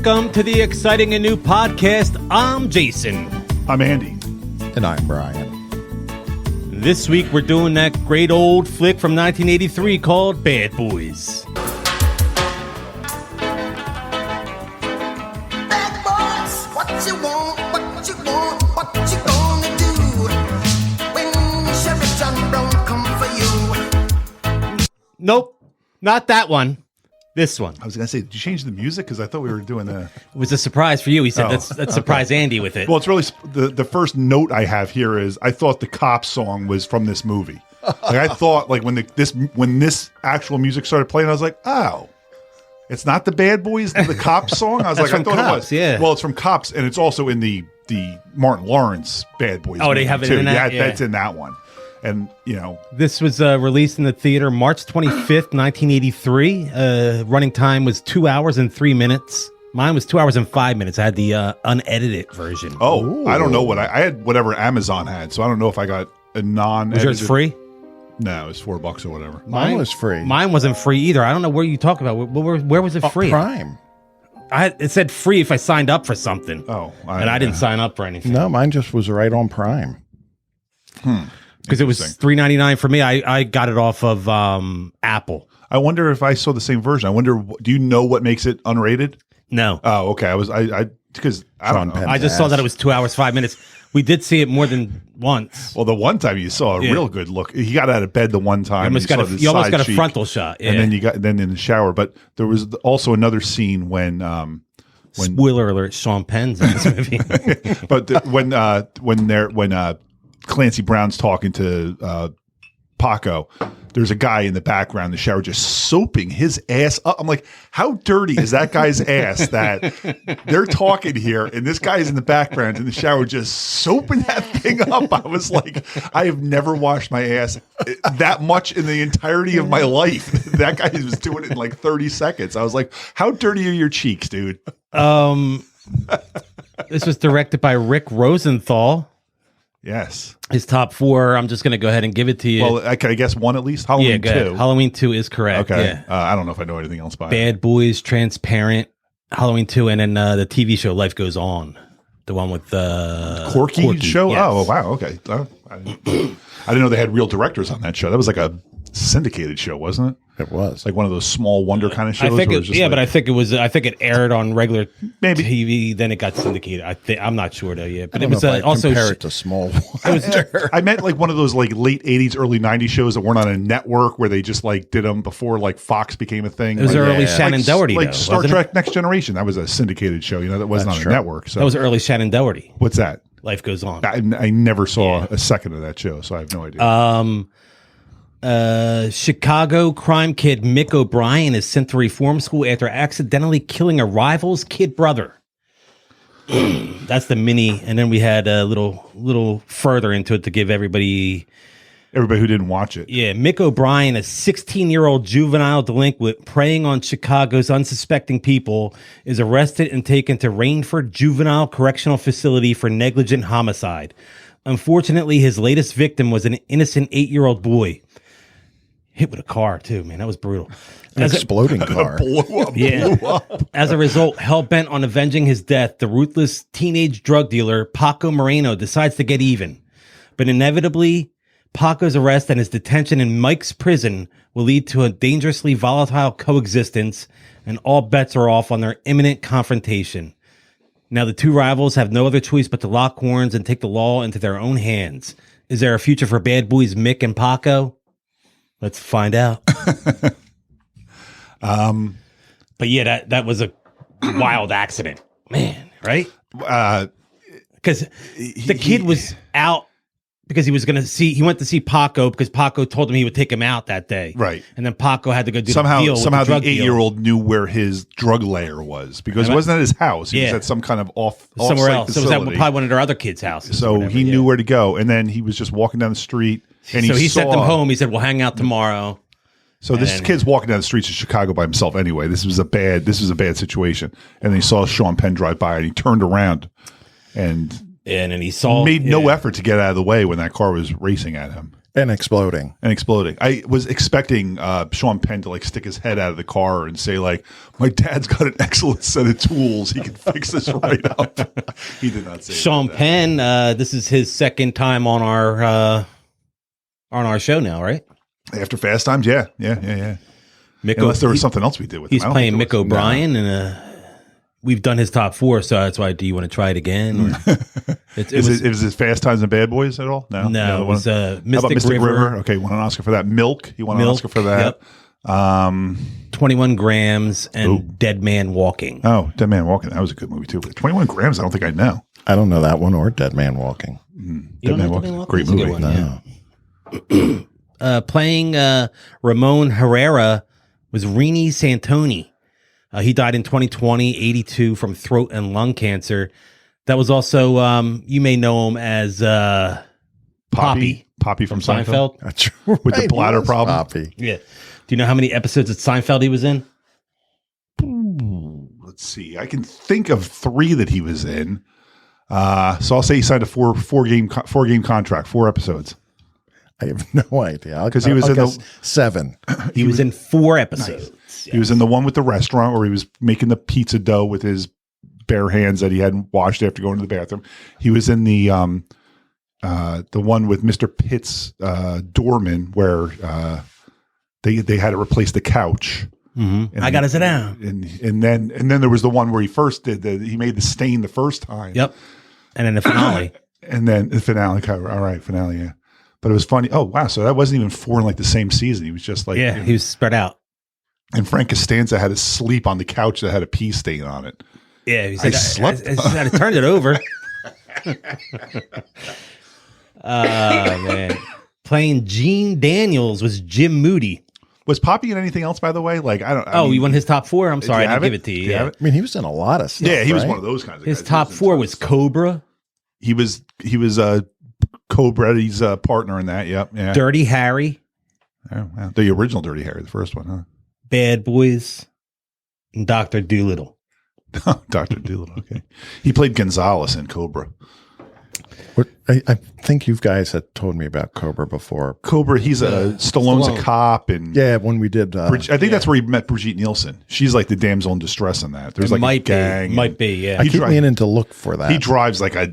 Welcome to the exciting and new podcast. I'm Jason. I'm Andy. And I'm Brian. This week we're doing that great old flick from 1983 called Bad Boys. Bad boys, what you want, what you want, what you gonna do when Sheriff John Brown come for you? Nope, not that one. This one. I was going to say, did you change the music? Because I thought we were doing the... It was a surprise for you. He said, let's surprise Andy with it. Well, it's really... The first note I have here is I thought the Cops song was from this movie. Like I thought, like when this actual music started playing, I was like, oh, it's not the Bad Boys, the Cops song? I was like, I thought Cops, it was. yeah. Well, it's from Cops, and it's also in the Martin Lawrence Bad Boys Oh, they movie, have it too. in that? Yeah, that's in that one. And, you know... This was released in the theater March 25th, 1983. Running time was 2 hours and 3 minutes. Mine was 2 hours and 5 minutes. I had the unedited version. Oh, Ooh. I don't know what... I had whatever Amazon had, so I don't know if I got a non-edited... Was yours free? No, it was $4 or whatever. Mine was free. Mine wasn't free either. I don't know where you talk about. Where was it free? Prime. It said free if I signed up for something. Oh. And I didn't sign up for anything. No, mine just was right on Prime. Because it was $3.99 for me. I got it off of Apple. I wonder if I saw the same version. I wonder, do you know what makes it unrated? No. Oh, okay. Because I don't know. Sean Penn. I just saw that it was 2 hours, 5 minutes. We did see it more than once. Well, the one time you saw a real good look, he got out of bed the one time. You almost got a frontal shot. Yeah. And then you got in the shower. But there was also another scene when spoiler alert, Sean Penn's in this movie. but when Clancy Brown's talking to Paco, there's a guy in the background in the shower just soaping his ass up. I'm like, how dirty is that guy's ass that they're talking here and this guy's in the background in the shower just soaping that thing up? I was like, I have never washed my ass that much in the entirety of my life. That guy was doing it in like 30 seconds. I was like, how dirty are your cheeks, dude? This was directed by Rick Rosenthal. Yes. His top four, I'm just going to go ahead and give it to you. Well, I guess one at least. Halloween 2. Halloween 2 is correct. Okay. Yeah. I don't know if I know anything else by it. Bad Boys, Transparent, Halloween 2, and then the TV show Life Goes On. The one with Corky show? Yes. Oh, wow. Okay. I didn't know they had real directors on that show. That was like a syndicated show, wasn't it? It was. Like one of those small wonder kind of shows. I think but I think it was. I think it aired on regular Maybe. TV. Then it got syndicated. I'm not sure though. Yeah, but I it don't was know if I'd also compare it to Small Wonder. I meant like one of those like late 80s, early 90s shows that weren't on a network where they just like did them before like Fox became a thing. It was like, early yeah. Shannon Doherty, like though, Star wasn't Trek it? Next Generation. That was a syndicated show, that wasn't That's on true. a network. So That was early Shannon Doherty. what's that? Life Goes On. I never saw a second of that show, so I have no idea. Chicago crime kid Mick O'Brien is sent to reform school after accidentally killing a rival's kid brother. That's the mini, and then we had a little further into it to give everybody Everybody who didn't watch it. Yeah, Mick O'Brien, a 16-year-old juvenile delinquent preying on Chicago's unsuspecting people, is arrested and taken to Rainford Juvenile Correctional Facility for negligent homicide. Unfortunately, his latest victim was an innocent 8-year-old boy. Hit with a car, too, man. That was brutal. An exploding car. Blew up. As a result, hell-bent on avenging his death, the ruthless teenage drug dealer Paco Moreno decides to get even. But inevitably, Paco's arrest and his detention in Mike's prison will lead to a dangerously volatile coexistence, and all bets are off on their imminent confrontation. Now, the two rivals have no other choice but to lock horns and take the law into their own hands. Is there a future for Bad Boys Mick and Paco? Let's find out. But yeah, that was a wild accident, man. Right? Because the kid was out because he went to see Paco because Paco told him he would take him out that day. Right. And then Paco had to go do Somehow the deal with the drug deal. 8-year-old knew where his drug lair was because it wasn't at his house. He was at some kind of somewhere off-site else. So it was facility. at probably one of their other kids' houses. So he knew where to go, and then he was just walking down the street, and he sent them home. He said, "We'll hang out tomorrow." So this kid's walking down the streets of Chicago by himself anyway. This was a bad situation. And then he saw Sean Penn drive by, and he turned around and then he saw made no effort to get out of the way when that car was racing at him. And exploding. I was expecting Sean Penn to like stick his head out of the car and say like, "My dad's got an excellent set of tools. He can fix this right up." He did not say Sean that. Penn. This is his second time on our show now, right? After Fast Times, yeah. Unless there was something else we did with him. He's playing Mick O'Brien, and we've done his top 4, so that's why. Do you want to try it again? Or Is it Fast Times and Bad Boys at all? No, it was How about Mystic River? Okay, won an Oscar for that. Milk, he won an Oscar for that. Yep. 21 Grams and Dead Man Walking. Oh, Dead Man Walking. That was a good movie too. 21 Grams, I don't think I know. I don't know that one or Dead Man Walking. Dead Man Walking, great That's a good movie. one, yeah. Playing Ramon Herrera was Rini Santoni. He died in 2020, 82, from throat and lung cancer. That was also, you may know him as Poppy from Seinfeld. That's With the right, bladder he was problem. Poppy. Yeah. Do you know how many episodes of Seinfeld he was in? Let's see. I can think of 3 that he was in. So I'll say he signed a four game contract, 4 episodes. I have no idea. Because he was in the 7. He was in 4 episodes. He was in the one with the restaurant where he was making the pizza dough with his bare hands that he hadn't washed after going to the bathroom. He was in the one with Mr. Pitt's doorman where they had to replace the couch. Mm-hmm. I got to sit down. And then there was the one where he first he made the stain the first time. Yep. And then the finale. And then the finale. All right, finale. Yeah. But it was funny. Oh wow! So that wasn't even 4 in like the same season. He was just like he was spread out. And Frank Costanza had to sleep on the couch that had a pee stain on it. Yeah, he said, I slept. I turned it over. Man. Playing Gene Daniels was Jim Moody. Was Poppy in anything else, by the way? Like I mean, he won his top 4. I'm sorry, I didn't have give it to you. have it? I mean, he was in a lot of stuff. Yeah, he was right? one of those kinds of His guys. top 4 was Cobra, He was Cobra's partner in that. Yep. Yeah. Dirty Harry, Oh, wow. The original Dirty Harry, the first one, huh? Bad Boys, and Dr. Doolittle. Dr. Doolittle. Okay. He played Gonzalez in Cobra. I think you guys had told me about Cobra before. Cobra, he's Stallone's a cop, and Yeah, when we did. I think that's where he met Brigitte Nielsen. She's like the damsel in distress in that. There's It like might a gang. might be, yeah. I keep meaning to look for that. He drives like a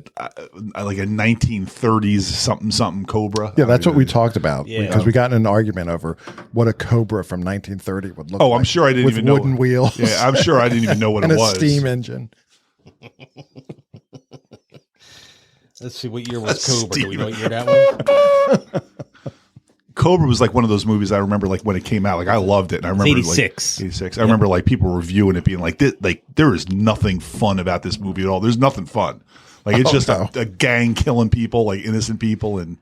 1930s something Cobra. Yeah, that's what we talked about Yeah. because we got in an argument over what a Cobra from 1930 would look like. Oh, I'm sure I didn't with even know. wooden wheels. Yeah, I'm sure I didn't even know what and it a was. steam engine. Let's see, what year was Cobra? Do we know what year that was? Cobra was like one of those movies I remember like when it came out. Like I loved it. And I remember 86. Like 86. I remember like people reviewing it being like, there is nothing fun about this movie at all. There's nothing fun. Like it's just a gang killing people, like innocent people, and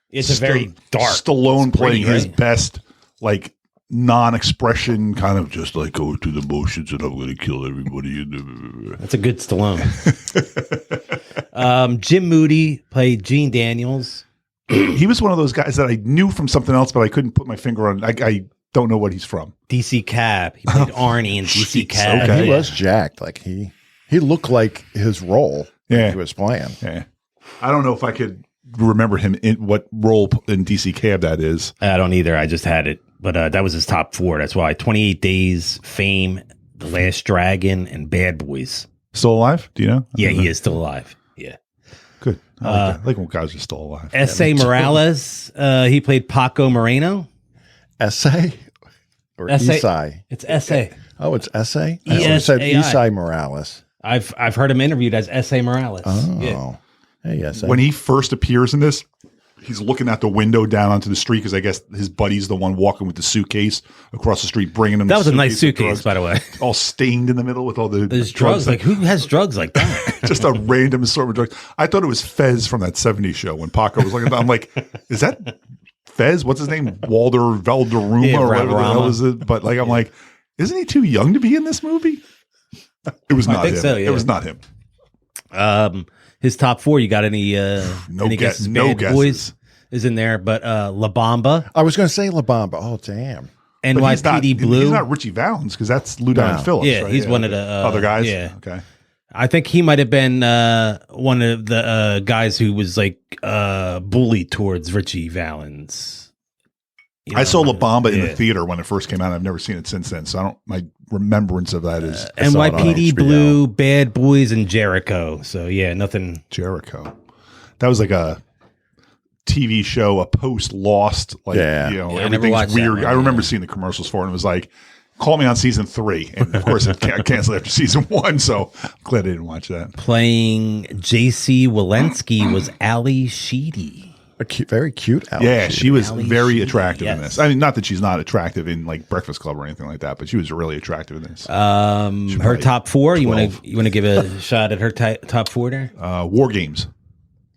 It's a very dark. Stallone It's playing gritty, his right? best like non-expression kind of just like go through the motions and I'm going to kill everybody. That's a good Stallone. Jim Moody played Gene Daniels. He was one of those guys that I knew from something else, but I couldn't put my finger on. I don't know what he's from. DC Cab. He played Arnie in DC Jeez, Cab. okay. And he was jacked. Like he looked like his role Yeah. he was playing. Yeah. I don't know if I could remember him in what role in DC Cab that is. I don't either. I just had it. But that was his top 4. That's why 28 Days, Fame, The Last Dragon, and Bad Boys. Still alive? Do you know? Yeah, he is still alive. Yeah. Good. I like that. I like when guys are still alive. S.A. Morales, he played Paco Moreno. Essay or Essay. Esai? It's S.A. Oh, it's Essay. I E-S-A-I. always said Esai Morales. I've heard him interviewed as S.A. Morales. Oh, Yeah. hey, Essay. When he first appears in this, he's looking out the window down onto the street because I guess his buddy's the one walking with the suitcase across the street, bringing him. That the was a nice of suitcase, drugs, by the way. all stained in the middle with all the There's drugs. Like, who has drugs like that? just a random assortment of drugs. I thought it was Fez from that '70s show when Paco was looking at that. I'm like, is that Fez? What's his name? Walder Valderrama Yeah, or whatever the hell Valderrama. is it? But like, I'm like, isn't he too young to be in this movie? It was not think him. so, yeah. It was not him. His top 4, you got any any guesses? no Bad guesses. Boys is in there, but La Bamba, I was going to say La Bamba. Oh, damn. But NYPD Blue. He's not Richie Valens because that's Lou Diamond No. Phillips. Yeah, right? he's one of the other guys. yeah. Okay. I think he might have been one of the guys who was like bullied towards Richie Valens. You know, I saw La Bamba in the yeah. theater when it first came out. I've never seen it since then, so I don't. My remembrance of that is NYPD HBO. Blue, Bad Boys, and Jericho. So yeah, nothing. Jericho. That was like a TV show, a post Lost. Like, Yeah. you know, Yeah, I never watched everything's that weird. one, I remember seeing the commercials for it, and it was like, call me on season 3. And of course, it canceled after season 1. So I'm glad I didn't watch that. Playing J.C. Walensky was Ali Sheedy. A very cute. Alex Yeah, Sheedy. she was Ali very Sheedy, attractive in yes. this. I mean, not that she's not attractive in like Breakfast Club or anything like that, but she was really attractive in this. Her probably top 4. You 12. want to give a shot at her top 4 there? War Games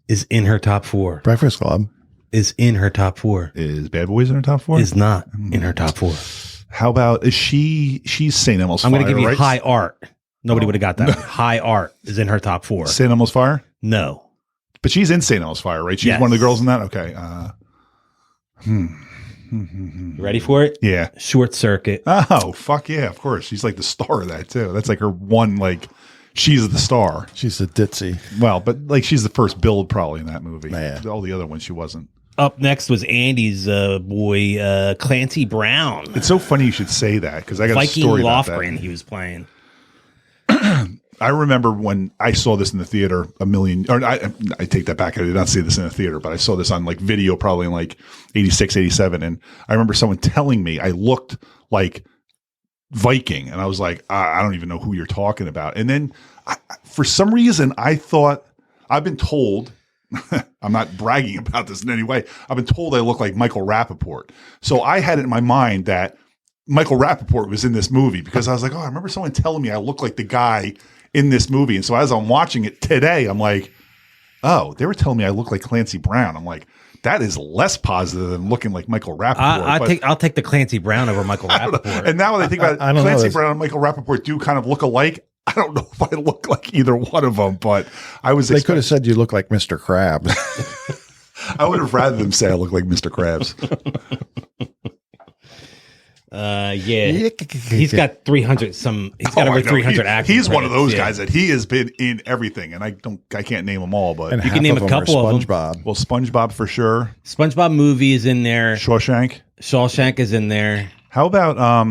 Is in her top 4. Breakfast Club. Is in her top 4. is Bad Boys in her top 4. Is not in her top 4. How about is she's St. Elmo's I'm Fire? going to give you right? High Art. Nobody would have got that. High Art is in her top 4. St. Elmo's Fire. No. But she's in St. Elmo's Fire, right? She's Yes. one of the girls in that. Okay. You ready for it? Yeah. Short Circuit. Oh, fuck yeah! Of course, she's like the star of that too. That's like her one. Like, she's the star. She's a ditzy. Well, but like she's the first build probably in that movie. Man. All the other ones she wasn't. Up next was Andy's boy Clancy Brown. It's so funny you should say that because I got a Viking story about Lofgren that. he was playing. I remember when I saw this in the theater I take that back. I did not see this in the theater, but I saw this on like video probably in like 86, 87. And I remember someone telling me I looked like Viking. And I was like, I don't even know who you're talking about. And then for some reason, I thought I've been told, I'm not bragging about this in any way. I've been told I look like Michael Rappaport. So I had it in my mind that Michael Rappaport was in this movie because I was like, oh, I remember someone telling me I look like the guy in this movie. And so as I'm watching it today, I'm like, oh, they were telling me I look like Clancy Brown. I'm like, that is less positive than looking like Michael Rappaport. I'll take the Clancy Brown over Michael Rappaport. And now when I think about it, I don't know. Clancy That's- Brown and Michael Rappaport do kind of look alike. I don't know if I look like either one of them, but I was. They could have said you look like Mr. Krabs. I would have rather them say I look like Mr. Krabs. Yeah, he's got 300 some. He's got Oh, over I know. 300 acting. He's one of those credits, guys that he has been in everything, and I can't name them all, but And You half can name of a them are couple of them. SpongeBob. well, SpongeBob for sure. SpongeBob movie is in there. Shawshank. Shawshank is in there. How about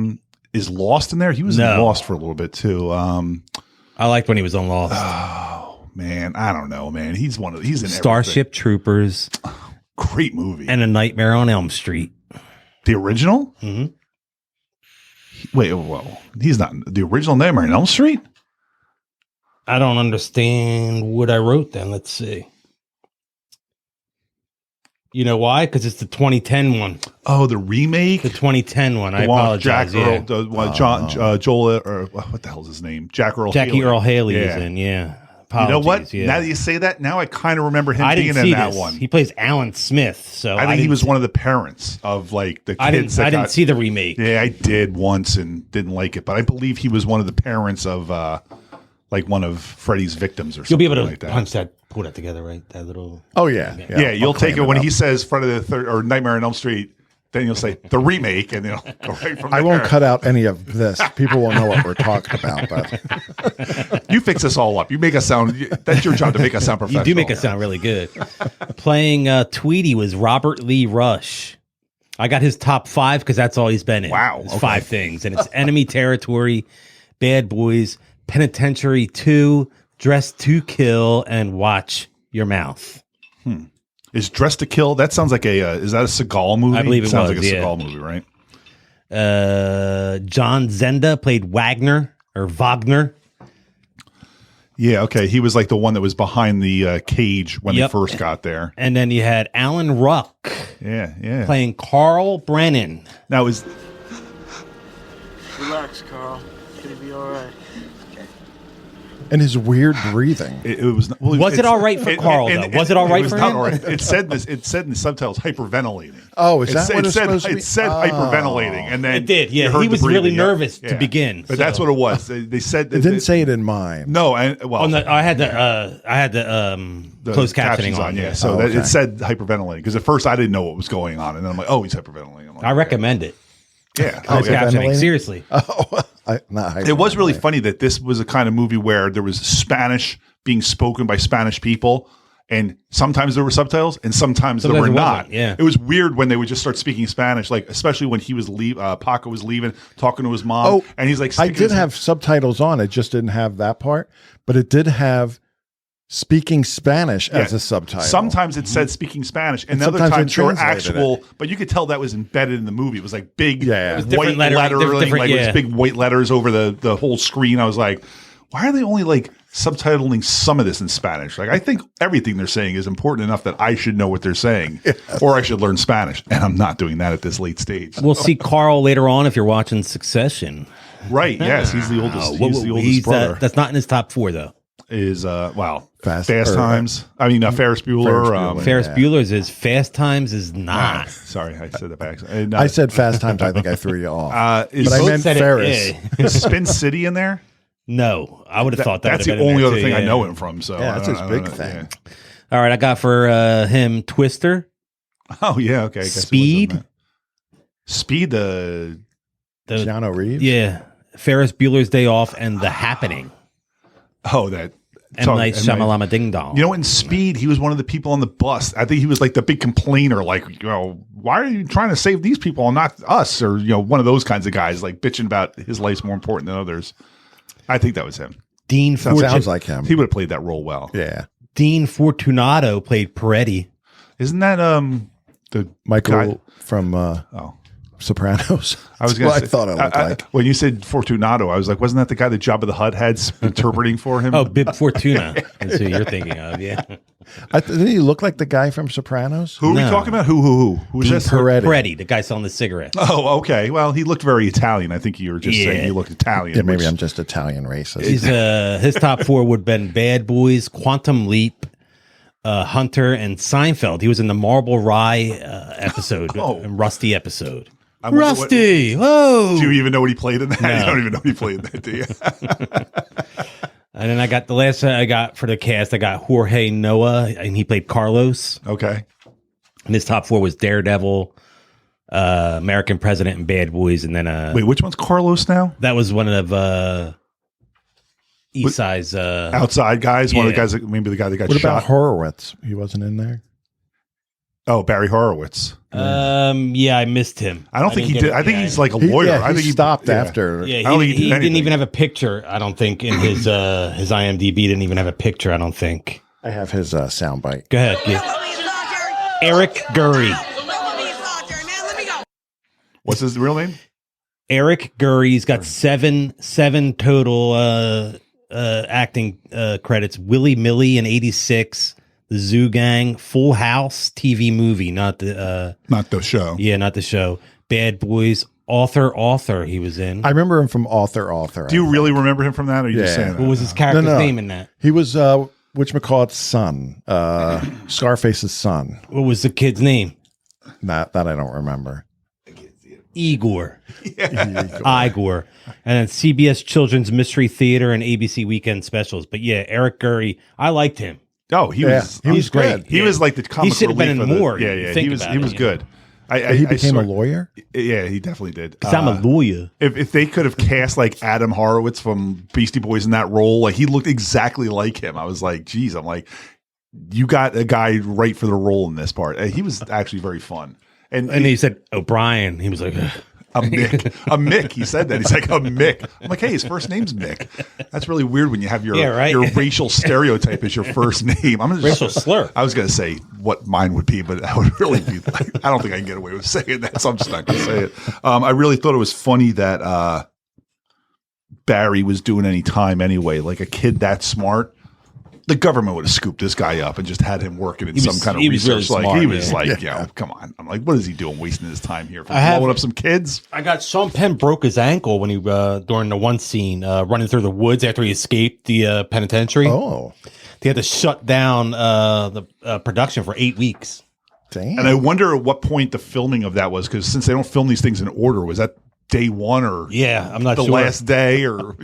is Lost in there? He was in No. Lost for a little bit too. I liked when he was on Lost. Man, I don't know, man. He's in Starship Troopers everything. Great movie. and A Nightmare on Elm Street. The original? Mhm. Wait, whoa. He's not the original Nightmare on Elm Street? I don't understand what I wrote then. Let's see. You know why? Because it's the 2010 one. Oh, the remake? The 2010 one. I The one with apologize. Jack Earl, Joel, or what the hell is his name? Jackie Haley. Earl Haley Yeah. is in. Yeah. You know what? Apologies, yeah. Now that you say that, now I kind of remember him I being didn't in see that this. one. He plays Alan Smith. So I think he didn't was see- one of the parents of like the kids. I didn't see the remake. Yeah, I did once and didn't like it, but I believe he was one of the parents of like one of Freddy's victims or something. You'll be able to like that. pull that together, right? That little. Oh, yeah. Yeah, you'll I'll take it clean when up. he says Friday the Third or Nightmare on Elm Street. Then you'll say the remake, and they'll go right from there. I won't cut out any of this. People will know what we're talking about. But You fix us all up. You make us sound. That's your job to make us sound You professional. do make it sound really good. Playing Tweety was Robert Lee Rush. I got his top 5 because that's all he's been in. Wow, It's okay. 5 things. And it's Enemy Territory, Bad Boys, Penitentiary 2, Dress to Kill, and Watch Your Mouth. Is Dressed to Kill? That sounds like a. Is that a Seagal movie? I believe it sounds was, like a yeah. Seagal movie, right? John Zenda played Wagner or Wagner. Yeah. Okay. He was like the one that was behind the cage when Yep. they first got there. And then you had Alan Ruck Yeah. Yeah. playing Carl Brennan. Now is Relax, Carl. It's gonna be all right. and his weird breathing. it was. Well, Was it it's- all right for Carl, though? Was it all right for not him? all right. It said this. It said in the subtitles hyperventilating. Oh, is that said, what it's said, supposed to be? It said Oh. hyperventilating, and then It did, yeah. you heard He the was really breathing, yeah. nervous to Yeah. begin, But that's so- what it was. They said It didn't say it in mine. no. And well, Oh, no, I had the closed captioning on. Yeah, so Oh, that, okay. it said hyperventilating because at first I didn't know what was going on, and then I'm like, oh, he's hyperventilating. I'm like, I recommend it. yeah, Closed yeah. captioning. Hyperventilating? Seriously. It was really funny that this was a kind of movie where there was Spanish being spoken by Spanish people, and sometimes there were subtitles, and sometimes there were not. Yeah, it was weird when they would just start speaking Spanish, like especially when he was Paco was leaving, talking to his mom, and he's like, I did have subtitles on. It just didn't have that part, but it did have speaking Spanish as a subtitle. Sometimes it said speaking Spanish, and other times there were actual, but you could tell that was embedded in the movie. It was like big white lettering, like it was big white letters over the whole screen. I was like, why are they only like subtitling some of this in Spanish? Like, I think everything they're saying is important enough that I should know what they're saying, or I should learn Spanish, and I'm not doing that at this late stage. We'll see Carl later on if you're watching Succession. Right? Yes, he's the oldest. He's the oldest brother. That's not in his top 4 though. Is Fast Times. I mean, Ferris Bueller. Ferris Bueller's is Fast Times is not. Sorry, I said that back. And, I said Fast Times. I think I threw you off. But I meant Ferris. Is Spin City in there? No, I would have thought that. That's the only other thing I know him from. So that's his big thing. Yeah. All right, I got for him Twister. Oh yeah, okay. Speed. Speed. The Keanu Reeves. Yeah, Ferris Bueller's Day Off and The Happening. Oh, that. And like Shamalama Ding Dong. You know, in Speed, he was one of the people on the bus. I think he was like the big complainer, like, you know, why are you trying to save these people and not us? Or, you know, one of those kinds of guys, like bitching about his life's more important than others. I think that was him. Dean sounds like him. He would have played that role well. Yeah. Dean Fortunato played Peretti. Isn't that the Michael guy from Sopranos? I was going to say, I thought it looked like. When you said Fortunato, I was like, wasn't that the guy that Jabba the Hutt had interpreting for him? Oh, Bib Fortuna. That's who you're thinking of, yeah. Didn't he look like the guy from Sopranos? Who are we talking about? Who was Dean this? Peretti, the guy selling the cigarettes. Oh, okay. Well, he looked very Italian. I think you were just saying he looked Italian. Yeah, maybe I'm just Italian racist. He's, his top 4 would have been Bad Boys, Quantum Leap, Hunter, and Seinfeld. He was in the Marble Rye episode, Rusty episode. Rusty! Whoa! Do you even know what he played in that? No. You don't even know what he played in that, do you? And then I got the last I got for the cast, I got Jorge Noah, and he played Carlos. Okay. And his top 4 was Daredevil, American President, and Bad Boys. And then wait, which one's Carlos now? That was one of East Side's outside guys. One of the guys, maybe the guy that got what shot. What about Horowitz? He wasn't in there. Oh, Barry Horowitz. Yeah, I missed him. I don't think he did. I think he's like a lawyer. I think he stopped after. Yeah, he didn't even have a picture. I don't think in his IMDb didn't even have a picture. I don't think. I have his soundbite. Go ahead. Eric Gurry. What's his real name? Eric Gurry. He's got seven total acting credits. Willy Millie in '86. The Zoo Gang, Full House TV movie, not the show. Yeah, not the show. Bad Boys, Author. He was in. I remember him from Author. Do you really remember him from that? Or are you just saying that? What was his character's name in that? He was whatchamacallit's son, Scarface's son. What was the kid's name? That I don't remember. Igor. Igor. And then CBS Children's Mystery Theater and ABC Weekend Specials. But yeah, Eric Gurry, I liked him. Oh, he was great. He was like the comic He should have been in more. Yeah. He was good. He became a lawyer? Yeah, he definitely did. Because I'm a lawyer. If they could have cast like Adam Horowitz from Beastie Boys in that role, like he looked exactly like him. I was like, geez, I'm like, you got a guy right for the role in this part. He was actually very fun. And he said O'Brien. He was like, a Mick. He said that. He's like, a Mick. I'm like, hey, his first name's Mick. That's really weird when you have your racial stereotype as your first name. Racial slur. I was going to say what mine would be, but that would really be like, I don't think I can get away with saying that, so I'm just not going to say it. I really thought it was funny that Barry was doing any time anyway. Like a kid that smart, the government would have scooped this guy up and just had him working in some kind of research. Really he was like, come on. I'm like, what is he doing wasting his time here for blowing up some kids? I got Sean Penn broke his ankle when he during the one scene running through the woods after he escaped the penitentiary. Oh, they had to shut down the production for 8 weeks. Damn. And I wonder at what point the filming of that was, because since they don't film these things in order, was that day one or I'm not the sure. last day or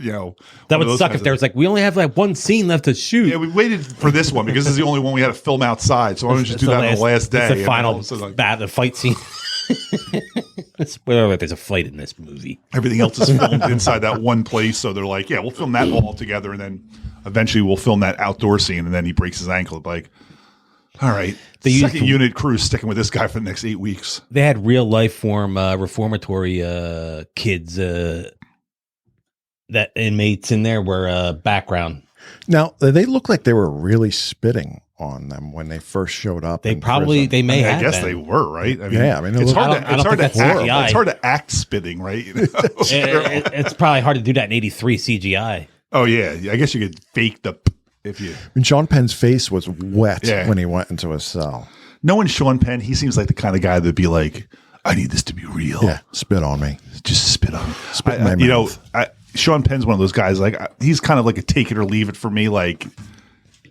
that would suck if there was like we only have like one scene left to shoot. Yeah, we waited for this one because this is the only one we had to film outside. So why don't you just do that on the last day? It's the final the fight scene. Spoiler alert, there's a fight in this movie. Everything else is filmed inside that one place. So they're like, yeah, we'll film that all together. And then eventually we'll film that outdoor scene. And then he breaks his ankle. Like, all right. They used Second unit crew's sticking with this guy for the next 8 weeks. They had real life form reformatory kids, that inmates in there were background. Now, they look like they were really spitting on them when they first showed up. They in probably, prison. they may have I guess been. they were, right? I mean, Yeah, I mean, it's look- hard I don't to think that's CGI. it's hard to act spitting, right? It's probably hard to do that in 83 CGI. Oh yeah, I guess you could fake the if you. I mean, Sean Penn's face was wet Yeah. when he went into his cell. Knowing Sean Penn, he seems like the kind of guy that'd be like, "I need this to be real. Yeah, spit on me. Just spit on me." Spit in my You know, mouth. Sean Penn's one of those guys. Like he's kind of like a take it or leave it for me. Like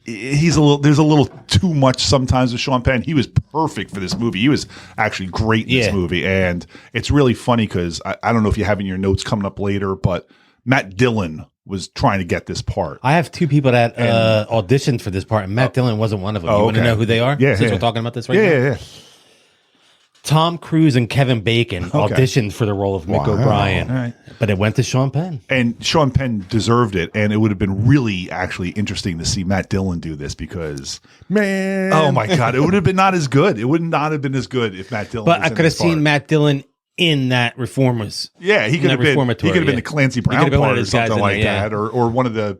he's a little. There's a little too much sometimes with Sean Penn. He was perfect for this movie. He was actually great in this Yeah. movie, and it's really funny because I don't know if you have in your notes coming up later, but Matt Dillon was trying to get this part. I have two people that auditioned for this part, and Matt Dillon wasn't one of them. Oh, You want to okay. know who they are? Yeah, Since yeah. we're talking about this right now? Yeah. Tom Cruise and Kevin Bacon auditioned for the role of Mick Wow. O'Brien, All right. but it went to Sean Penn. And Sean Penn deserved it, and it would have been really actually interesting to see Matt Dillon do this because, Man. oh my god, it would have been not as good. It would not have been as good if Matt Dillon. But was I in could have this part. seen Matt Dillon in that Reformers. Yeah, he could have that been. He reformatory, could have been yeah. the Clancy He could Brown have been one of part or those guys something in like there, yeah. that, or one of the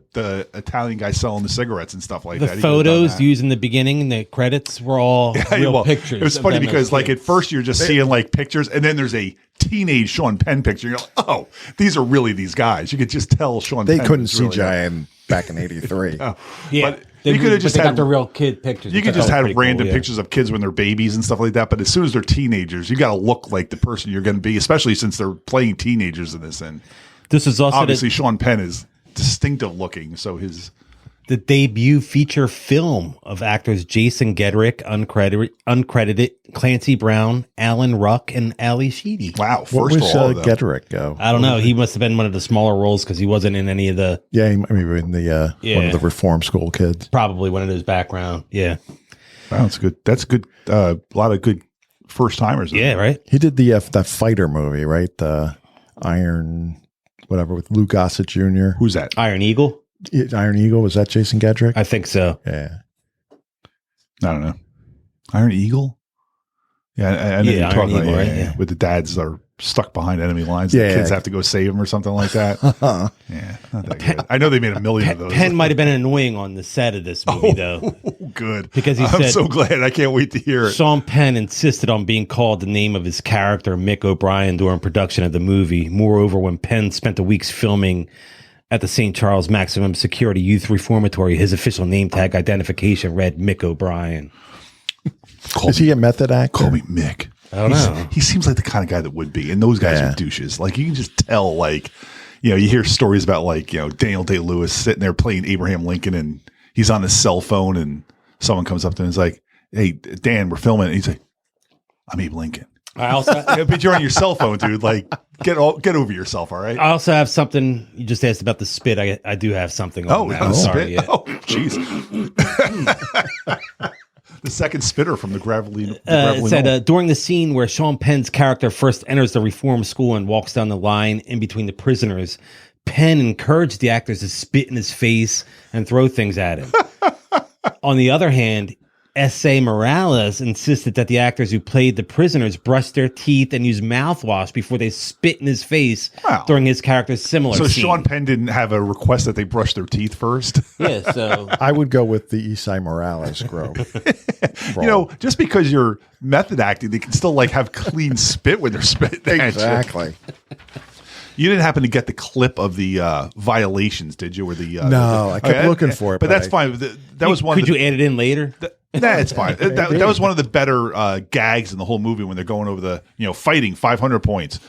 Italian guys selling the cigarettes and stuff like The that. He could have done photos that. used in the beginning and the credits were all real Well, pictures. It was of funny them as because, like, kids. at first you're just seeing like pictures, and then there's a teenage Sean Penn picture. You're like, oh, these are really these guys. You could just tell Sean. They Penn couldn't was really CGI him back in '83. Oh, yeah, but they, you could have just but they had got the real kid pictures. You which could I just thought have was pretty random cool, yeah. pictures of kids when they're babies and stuff like that. But as soon as they're teenagers, you got to look like the person you're going to be, especially since they're playing teenagers in this. And This is also obviously, Sean Penn is distinctive looking, so his the debut feature film of actors Jason Gedrick, uncredited Clancy Brown, Alan Ruck, and Ali Sheedy. wow. What First was of all, of them. Gedrick go? I don't know. He must have been one of the smaller roles because he wasn't in any of the Yeah, he might be in the one Yeah. of the reform school kids. probably one of those background. Yeah, Wow, that's good. That's good. A lot of good first timers. yeah, right. He did the that fighter movie, right? The Iron, whatever, with Lou Gossett Jr. Who's that? Iron Eagle. Iron Eagle, was that Jason Gedrick? I think so. Yeah. I don't know. Iron Eagle. Yeah, I know Yeah, you're Iron talking about Eagle, right? yeah, Yeah. with the dads that are stuck behind enemy lines. Yeah, the kids yeah. have to go save them or something like that. Huh. Yeah, not that good. I know they made a million of those. Penn might have been annoying on the set of this movie, though. Good, Because he I'm said- so glad. I can't wait to hear it. Sean Penn insisted on being called the name of his character, Mick O'Brien, during production of the movie. Moreover, when Penn spent a week's filming at the St. Charles Maximum Security Youth Reformatory, his official name tag identification read Mick O'Brien. Call Is me, he a method actor? call me Mick. I don't know. He seems like the kind of guy that would be, and those guys Yeah. are douches. Like you can just tell. Like you hear stories about like Daniel Day-Lewis sitting there playing Abraham Lincoln, and he's on his cell phone, and someone comes up to him and is like, "Hey, Dan, we're filming." And he's like, "I'm Abe Lincoln." I also Yeah, but you're on your cell phone, dude. Like, get over yourself, all right? I also have something. You just asked about the spit. I do have something. Oh, on that. the I'm sorry. spit. Yeah. Oh, jeez. The second spitter from the gravelly. It said during the scene where Sean Penn's character first enters the reform school and walks down the line in between the prisoners, Penn encouraged the actors to spit in his face and throw things at him. On the other hand, S.A. Morales insisted that the actors who played the prisoners brush their teeth and use mouthwash before they spit in his face Wow. during his character's similar So scene. Sean Penn didn't have a request that they brush their teeth first. Yeah, so I would go with the Isai Morales group. Just because you're method acting, they can still like have clean spit when they're spitting. at you. Exactly. You didn't happen to get the clip of the violations, did you? Or the No, I kept looking for it, but but that's I- fine. That was one. could of the, you add it in later? Nah, it's fine. That was one of the better gags in the whole movie when they're going over the fighting 500 points,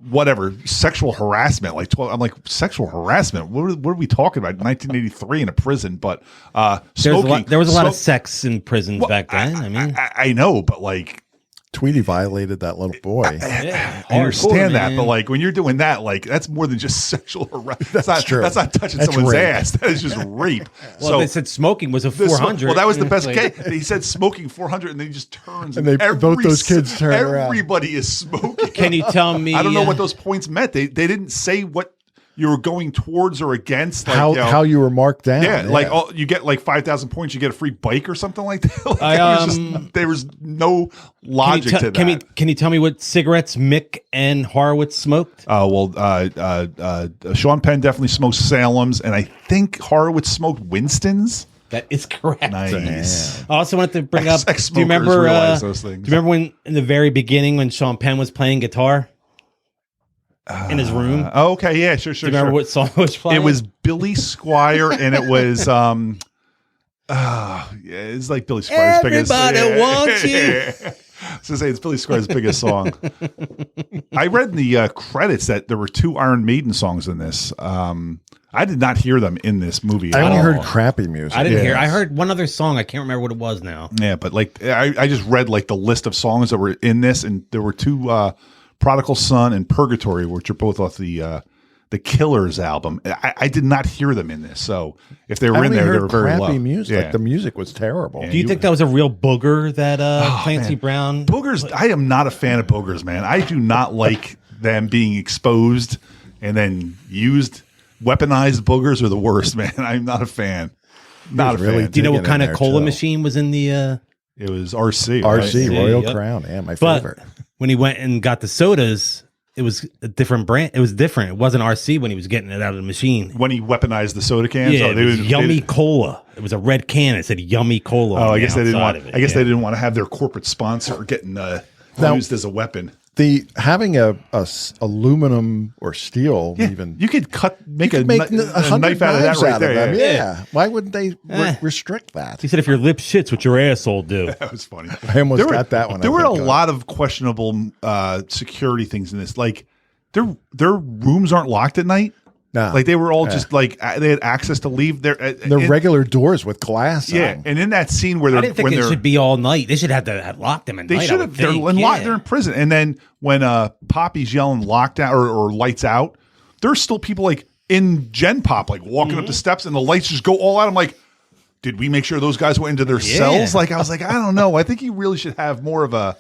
whatever sexual harassment like 12. I'm like sexual harassment. What are we talking about? 1983 in a prison, but smoking. There was a lot of smoke- sex in prisons back then. I mean, I know, but like Tweety violated that little boy. Yeah, I understand hardcore, that, man. but like when you're doing that, like that's more than just sexual harassment. That's true. That's not touching That's someone's rape. ass. That is just rape. Well, they said smoking was a 400. Well, that was the best Like, case. He said smoking 400, and then he just turns, And both those kids turn around. Everybody is smoking. Can you tell me? I don't know what those points meant. They didn't say what you were going towards or against. Like, How you were marked down. yeah, like you get like 5,000 points, you get a free bike or something like that. Like, there was no logic to that. Can you tell me what cigarettes Mick and Horowitz smoked? Sean Penn definitely smoked Salem's, and I think Horowitz smoked Winston's. That is correct. Nice. I also wanted to bring up. Do you Ex-smokers remember? realize those things. Do you remember when in the very beginning when Sean Penn was playing guitar in his room? Okay, yeah, sure. Do you remember what song was playing? It was Billy Squire, and it was it's like Billy Squire's biggest. Everybody wants you. Yeah. I was gonna say it's Billy Squire's biggest song. I read in the credits that there were 2 Iron Maiden songs in this. I did not hear them in this movie. I at only all. heard crappy music. I didn't Yeah. hear. I heard one other song. I can't remember what it was now. Yeah, but like I just read like the list of songs that were in this, and there were 2 Prodigal Son and Purgatory, which are both off the Killers album. I did not hear them in this, so if they were in there, they were very crappy low. music. Yeah. Like, the music was terrible. Do you think that was a real booger that Clancy Brown? Boogers, I am not a fan of boogers, man. I do not like them being exposed and then used. Weaponized boogers are the worst, man. I'm not a fan. Not a really fan. Do you know what digging in kind of there, cola too. machine was in the? It was RC. RC, right? Royal Yep. Crown. Yeah, my But favorite. when he went and got the sodas, it was a different brand. It was different. It wasn't RC when he was getting it out of the machine. When he weaponized the soda cans. Yeah, Oh, it was yummy cola. It was a red can. It said yummy cola. Oh, on I the guess they didn't outside want. of it. I guess Yeah. they didn't want to have their corporate sponsor getting Now- used as a weapon. The having a aluminum or steel even You could make a make knife 100 out of that knives right out there. of them. Yeah. Yeah. Why wouldn't they Eh. restrict that? He said, "If your lip shits, what your asshole do?" That was funny. I almost got that one. There I were a think, lot of questionable security things in this. Like their rooms aren't locked at night. No. Like they were all just like they had access to leave their They're regular doors with glass. Yeah, on. and in that scene where I they're didn't think when it they're should be all night. They should have to lock them at they night. should have they're in they're in prison. And then when Poppy's yelling lockdown or lights out, there's still people like in Gen Pop like walking up the steps and the lights just go all out. I'm like, did we make sure those guys went into their cells? Like I was like, I don't know. I think you really should have more of a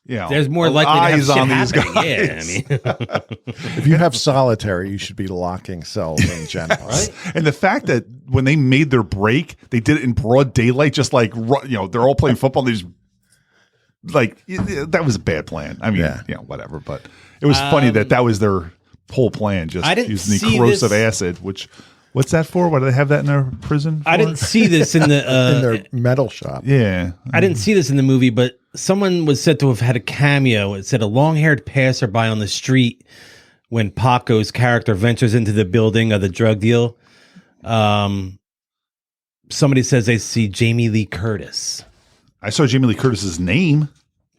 There's more likely to have eyes shit on these happening. guys. Yeah, I mean, If you have solitary, you should be locking cells in general. right? And the fact that when they made their break, they did it in broad daylight, just like they're all playing football. They just like that was a bad plan. I mean, whatever. But it was funny that was their whole plan. Just I didn't using the see corrosive this- acid. Which what's that for? Why do they have that in their prison? I for? didn't see this in In the. their metal shop. Yeah, I didn't see this in the movie, but someone was said to have had a cameo. It said a long-haired passerby on the street when Paco's character ventures into the building of the drug deal. Somebody says they see Jamie Lee Curtis. I saw Jamie Lee Curtis's name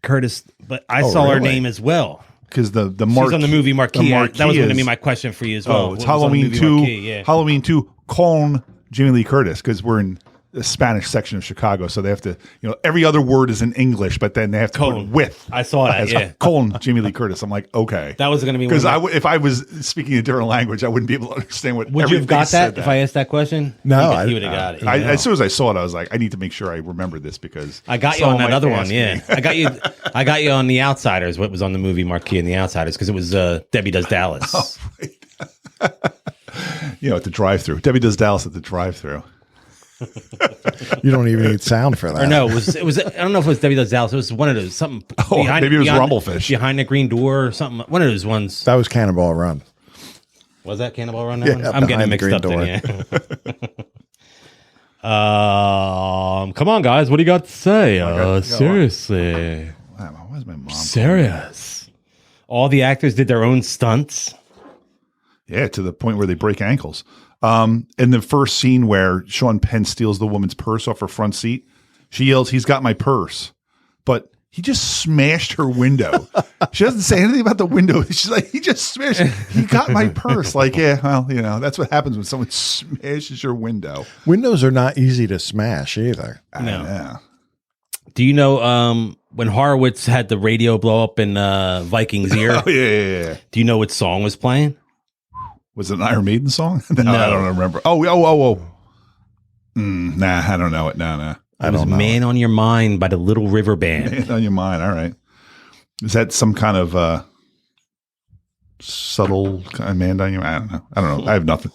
Curtis, but I saw her really? name as well. because the She's on the movie Marquee. That was going to be is- my question for you as well. Oh, it's What was on the Halloween movie 2. Marquee? Yeah. Halloween 2 con Jamie Lee Curtis because we're in the Spanish section of Chicago, so they have to, every other word is in English, but then they have to put Con. with. I saw that, as yeah. Con Jamie Lee Curtis. I'm like, okay, That was going to be one because of my- if I was speaking a different language, I wouldn't be able to understand what. Would you have everything got said that if I asked that question? No, he would have got it. As soon as I saw it, I was like, I need to make sure I remember this because I got you someone on that might other one. ask Yeah, me. I got you on The Outsiders. What was on the movie Marquee and The Outsiders? Because it was Debbie Does Dallas. At the drive-through. Debbie Does Dallas at the drive-through. You don't even need sound for that. Or no, it was. I don't know if it was Debbie Does Dallas. It was one of those something. Oh, maybe it was beyond- Rumblefish. behind the green door or something. One of those ones. That was Cannonball Run. Was that Cannonball Run? Yeah, That one? I'm getting behind it the mixed green up. Then, yeah. Come on, guys. What do you got to say? Seriously, Wow, why is my mom? serious. All the actors did their own stunts. Yeah, to the point where they break ankles. In the first scene where Sean Penn steals the woman's purse off her front seat, she yells, "He's got my purse!" But he just smashed her window. She doesn't say anything about the window. She's like, "He just smashed. He got my purse." Like, yeah, well, that's what happens when someone smashes your window. Windows are not easy to smash either. No. Yeah. Do you know when Horowitz had the radio blow up in Viking's ear. Oh yeah. Do you know what song was playing? Was it an Iron Maiden song? No, I don't remember. Oh. Nah, I don't know it. No. It was "Man on Your Mind" by the Little River Band. Man on Your Mind. All right. Is that some kind of subtle kind of man on your mind? I don't know. I have nothing.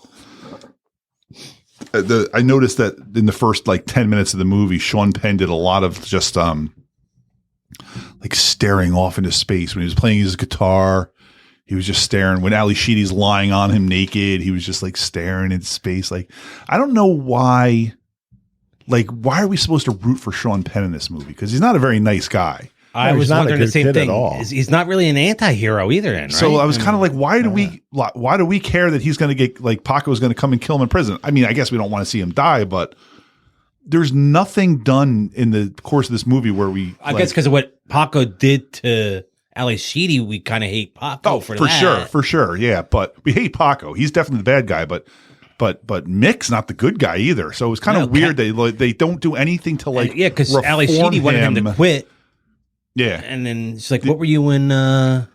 I noticed that in the first like 10 minutes of the movie, Sean Penn did a lot of just like staring off into space when he was playing his guitar. He was just staring. When Ali Sheedy's lying on him naked, he was just like staring into space. Like, I don't know why. Like, why are we supposed to root for Sean Penn in this movie? Because he's not a very nice guy. I was wondering the same thing. He's not really an anti-hero either, then, right? So I was kind of like, why do we care that he's going to get, like, Paco's going to come and kill him in prison? I mean, I guess we don't want to see him die, but there's nothing done in the course of this movie where we. I guess because of what Paco did to Ali Sheedy, we kind of hate Paco for that. For sure, yeah. But we hate Paco. He's definitely the bad guy, but Mick's not the good guy either. So it was kind of weird. They don't do anything to like because Ali Sheedy wanted him to quit. Yeah. And then she's like, what were you and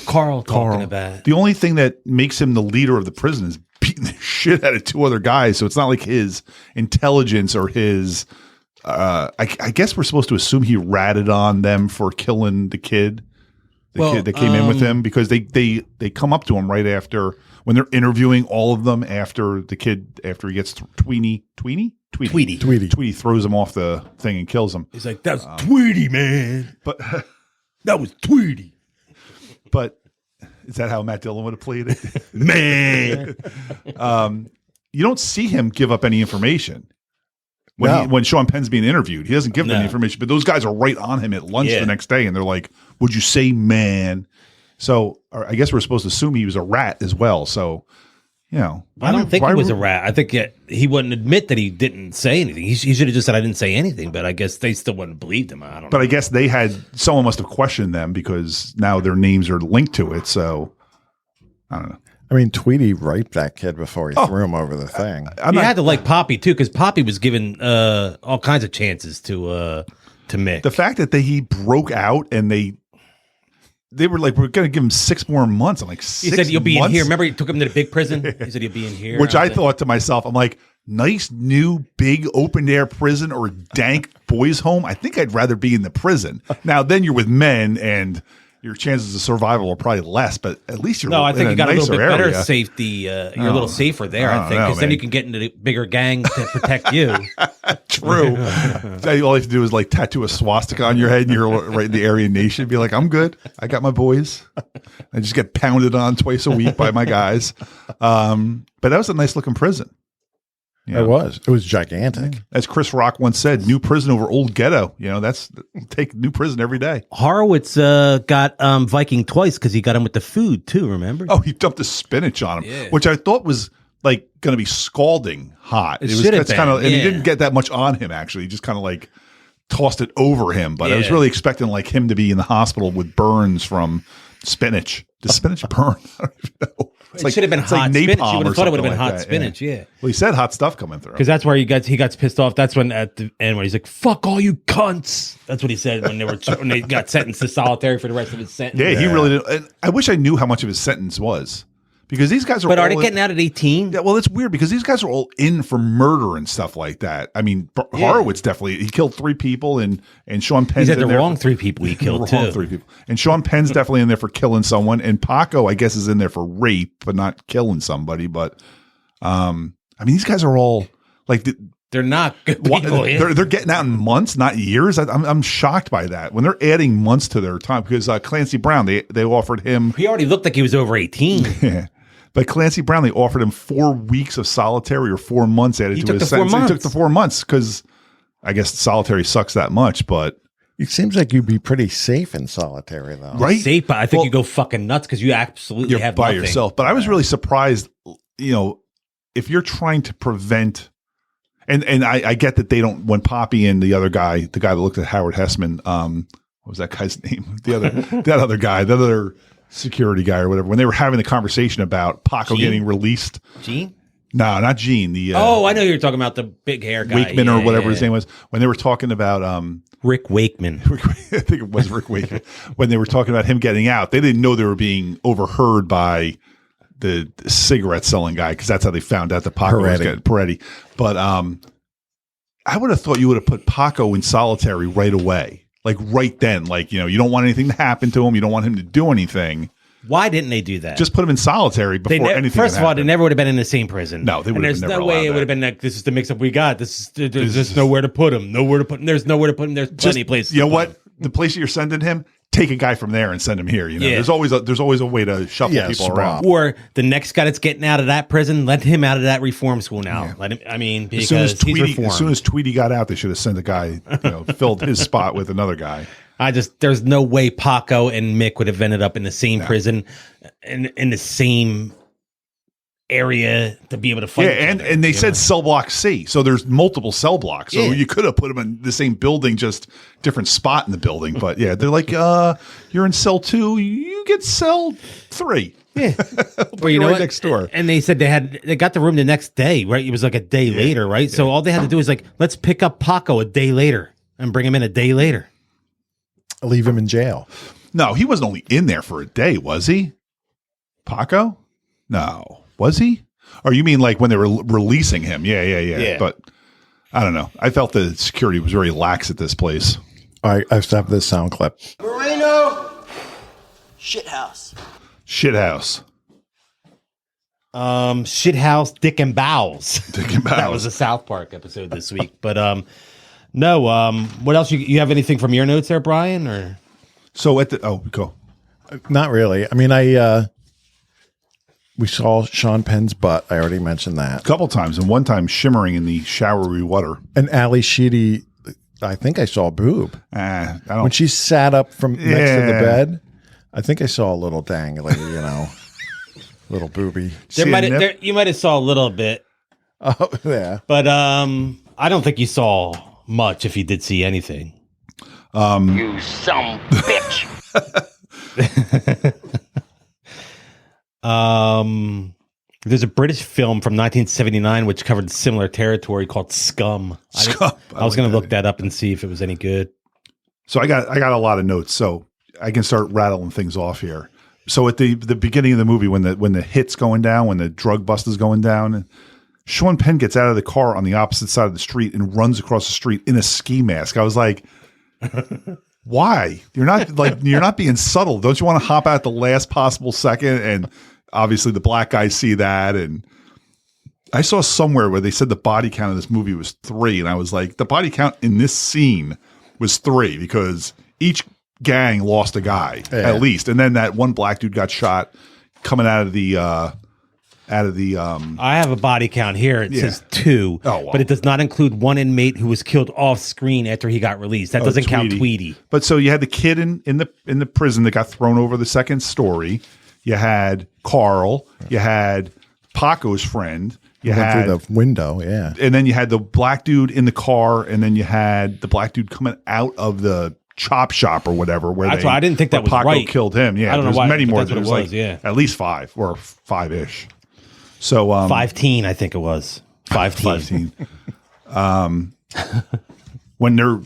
Carl talking about? The only thing that makes him the leader of the prison is beating the shit out of two other guys. So it's not like his intelligence or his I guess we're supposed to assume he ratted on them for killing the kid. The kid that came in with him, because they come up to him right after when they're interviewing all of them after he gets Tweety throws him off the thing and kills him. He's like, "That's Tweety, man." But that was Tweety. But is that how Matt Dillon would have played it? Man. You don't see him give up any information when Sean Penn's being interviewed. He doesn't give them any information, but those guys are right on him at lunch the next day, and they're like, "Would you say man?" So I guess we're supposed to assume he was a rat as well. So. You know, I don't think he was a rat. I think he wouldn't admit that he didn't say anything. He should have just said, "I didn't say anything," but I guess they still wouldn't have believed him. I don't know. But I guess someone must have questioned them because now their names are linked to it. So I don't know. I mean, Tweety raped that kid before he threw him over the thing. You had to like Poppy too, because Poppy was given all kinds of chances to Mick. The fact that he broke out and they were like, we're going to give him 6 more months. I'm like, 6 months? He said, "You'll be in here." Remember, he took him to the big prison? He said, "You'll be in here." Which I thought to myself, I'm like, nice new big open air prison or dank boys home. I think I'd rather be in the prison. Now, then you're with men and your chances of survival are probably less, but at least you're I think you got a little bit better safety. You're a little safer there, I think, because then you can get into the bigger gang to protect you. True. All you have to do is like tattoo a swastika on your head and you're right in the Aryan Nation. Be like, I'm good. I got my boys. I just get pounded on twice a week by my guys. But that was a nice looking prison. Yeah. It was gigantic. As Chris Rock once said, new prison over old ghetto. You know, take new prison every day. Horowitz got Viking twice because he got him with the food too, remember? Oh, he dumped the spinach on him, which I thought was like going to be scalding hot. It should have been. And he didn't get that much on him, actually. He just kind of like tossed it over him. But I was really expecting like him to be in the hospital with burns from spinach. Does spinach burn? I don't even know. It should have been hot spinach. You would have thought it would have been hot spinach, yeah. Well, he said hot stuff coming through. Because that's where he got pissed off. That's when at the end when he's like, "Fuck all you cunts." That's what he said when they got sentenced to solitary for the rest of his sentence. Yeah, he really did. And I wish I knew how much of his sentence was. Because these guys are But are they getting out at 18? Yeah, well, it's weird because these guys are all in for murder and stuff like that. I mean, Horowitz definitely, he killed 3 people and Sean Penn's in there. He's the wrong 3 people he killed too. 3 people. And Sean Penn's definitely in there for killing someone. And Paco, I guess, is in there for rape, but not killing somebody. But, I mean, these guys are all like... They're not good people. They're getting out in months, not years. I'm shocked by that. When they're adding months to their time, because Clancy Brown, they offered him... He already looked like he was over 18. Yeah. But Clancy Brown, they offered him 4 weeks of solitary or 4 months added to his sentence. He took the 4 months because I guess solitary sucks that much. But it seems like you'd be pretty safe in solitary, though. Right? Safe, but I think you go fucking nuts because you absolutely have by nothing. yourself. But I was really surprised, you know, if you're trying to prevent, and I get that they don't, when Poppy and the other guy, the guy that looked at Howard Hessman, what was that guy's name? That other guy, the other security guy or whatever, when they were having the conversation about Paco getting released. Gene? No, not Gene. I know you're talking about the big hair guy. Wakeman or whatever his name was. When they were talking about Rick Wakeman. I think it was Rick Wakeman. When they were talking about him getting out, they didn't know they were being overheard by the cigarette selling guy, because that's how they found out that Paco was getting Peretti. But I would have thought you would have put Paco in solitary right away. Like right then, like, you know, you don't want anything to happen to him. You don't want him to do anything. Why didn't they do that? Just put him in solitary before anything. First of all, they never would have been in the same prison. No, they would have never. There's no way it would have been like, this is the mix-up we got. There's just nowhere to put him. Nowhere to put him. There's nowhere to put him. There's plenty of places. You know what? The place that you're sending him, take a guy from there and send him here. You know, there's always a way to shuffle people around. Or the next guy that's getting out of that prison, let him out of that reform school now. Let him. I mean, because as soon as Tweety got out, they should have sent a guy. You know, filled his spot with another guy. There's no way Paco and Mick would have ended up in the same prison, in the same area to be able to fight. Yeah, and they said cell block C, so there's multiple cell blocks. So you could have put them in the same building, just different spot in the building. But yeah, they're like, you're in cell 2, you get cell 3. Yeah, well, you know, right next door. And they said they got the room the next day, right? It was like a day later, right? So all they had to do was like, let's pick up Paco a day later and bring him in a day later. Leave him in jail. No, he wasn't only in there for a day, was he? Paco? No. Was he? Or you mean like when they were releasing him? Yeah. But I don't know. I felt the security was very lax at this place. All right, I have this sound clip. Moreno, shithouse. Shithouse. Shithouse, Dick and Bowels. Dick and Bowels. That was a South Park episode this week. But no. What else? You have anything from your notes there, Brian? Or so go. Not really. I mean, we saw Sean Penn's butt. I already mentioned that a couple times, and one time shimmering in the showery water. And Ali Sheedy, I think I saw a boob. I don't. When she sat up from next to the bed, I think I saw a little dangly, little booby. You might have saw a little bit. Oh yeah, but I don't think you saw much. If you did see anything, You some bitch. There's a British film from 1979 which covered similar territory called Scum. Scum. I was going to look that up and see if it was any good. So I got a lot of notes, so I can start rattling things off here. So at the beginning of the movie, when the hit's going down, when the drug bust is going down, Sean Penn gets out of the car on the opposite side of the street and runs across the street in a ski mask. I was like, why? You're not being subtle. Don't you want to hop out the last possible second? And obviously the black guys see that. And I saw somewhere where they said the body count of this movie was 3. And I was like, the body count in this scene was 3 because each gang lost a guy at least. And then that one black dude got shot coming out of the I have a body count here. It says 2, well. but it does not include one inmate who was killed off screen after he got released. That doesn't count Tweety. But so you had the kid in the prison that got thrown over the second story. You had Carl. You had Paco's friend. You had through the window, yeah. And then you had the black dude in the car, and then you had the black dude coming out of the chop shop or whatever. That's why I didn't think that was Paco right. killed him. Yeah, I don't know there's why. many more. That's what it was. Yeah, at least 5 or 5-ish. So 15, I think it was 15. When they're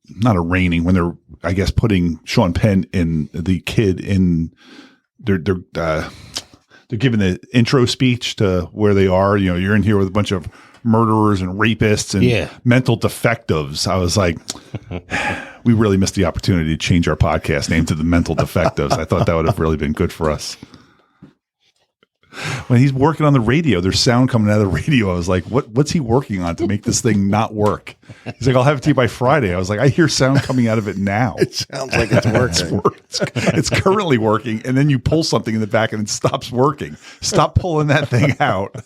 not arraigning, when they're, I guess, putting Sean Penn in the kid in, they're giving the intro speech to where they are. You know, you're in here with a bunch of murderers and rapists and mental defectives. I was like, we really missed the opportunity to change our podcast name to the Mental Defectives. I thought that would have really been good for us. When he's working on the radio, there's sound coming out of the radio. I was like, what's he working on to make this thing not work? He's like, I'll have it to you by Friday. I was like, I hear sound coming out of it now. It sounds like it's working. It's currently working. And then you pull something in the back and it stops working. Stop pulling that thing out.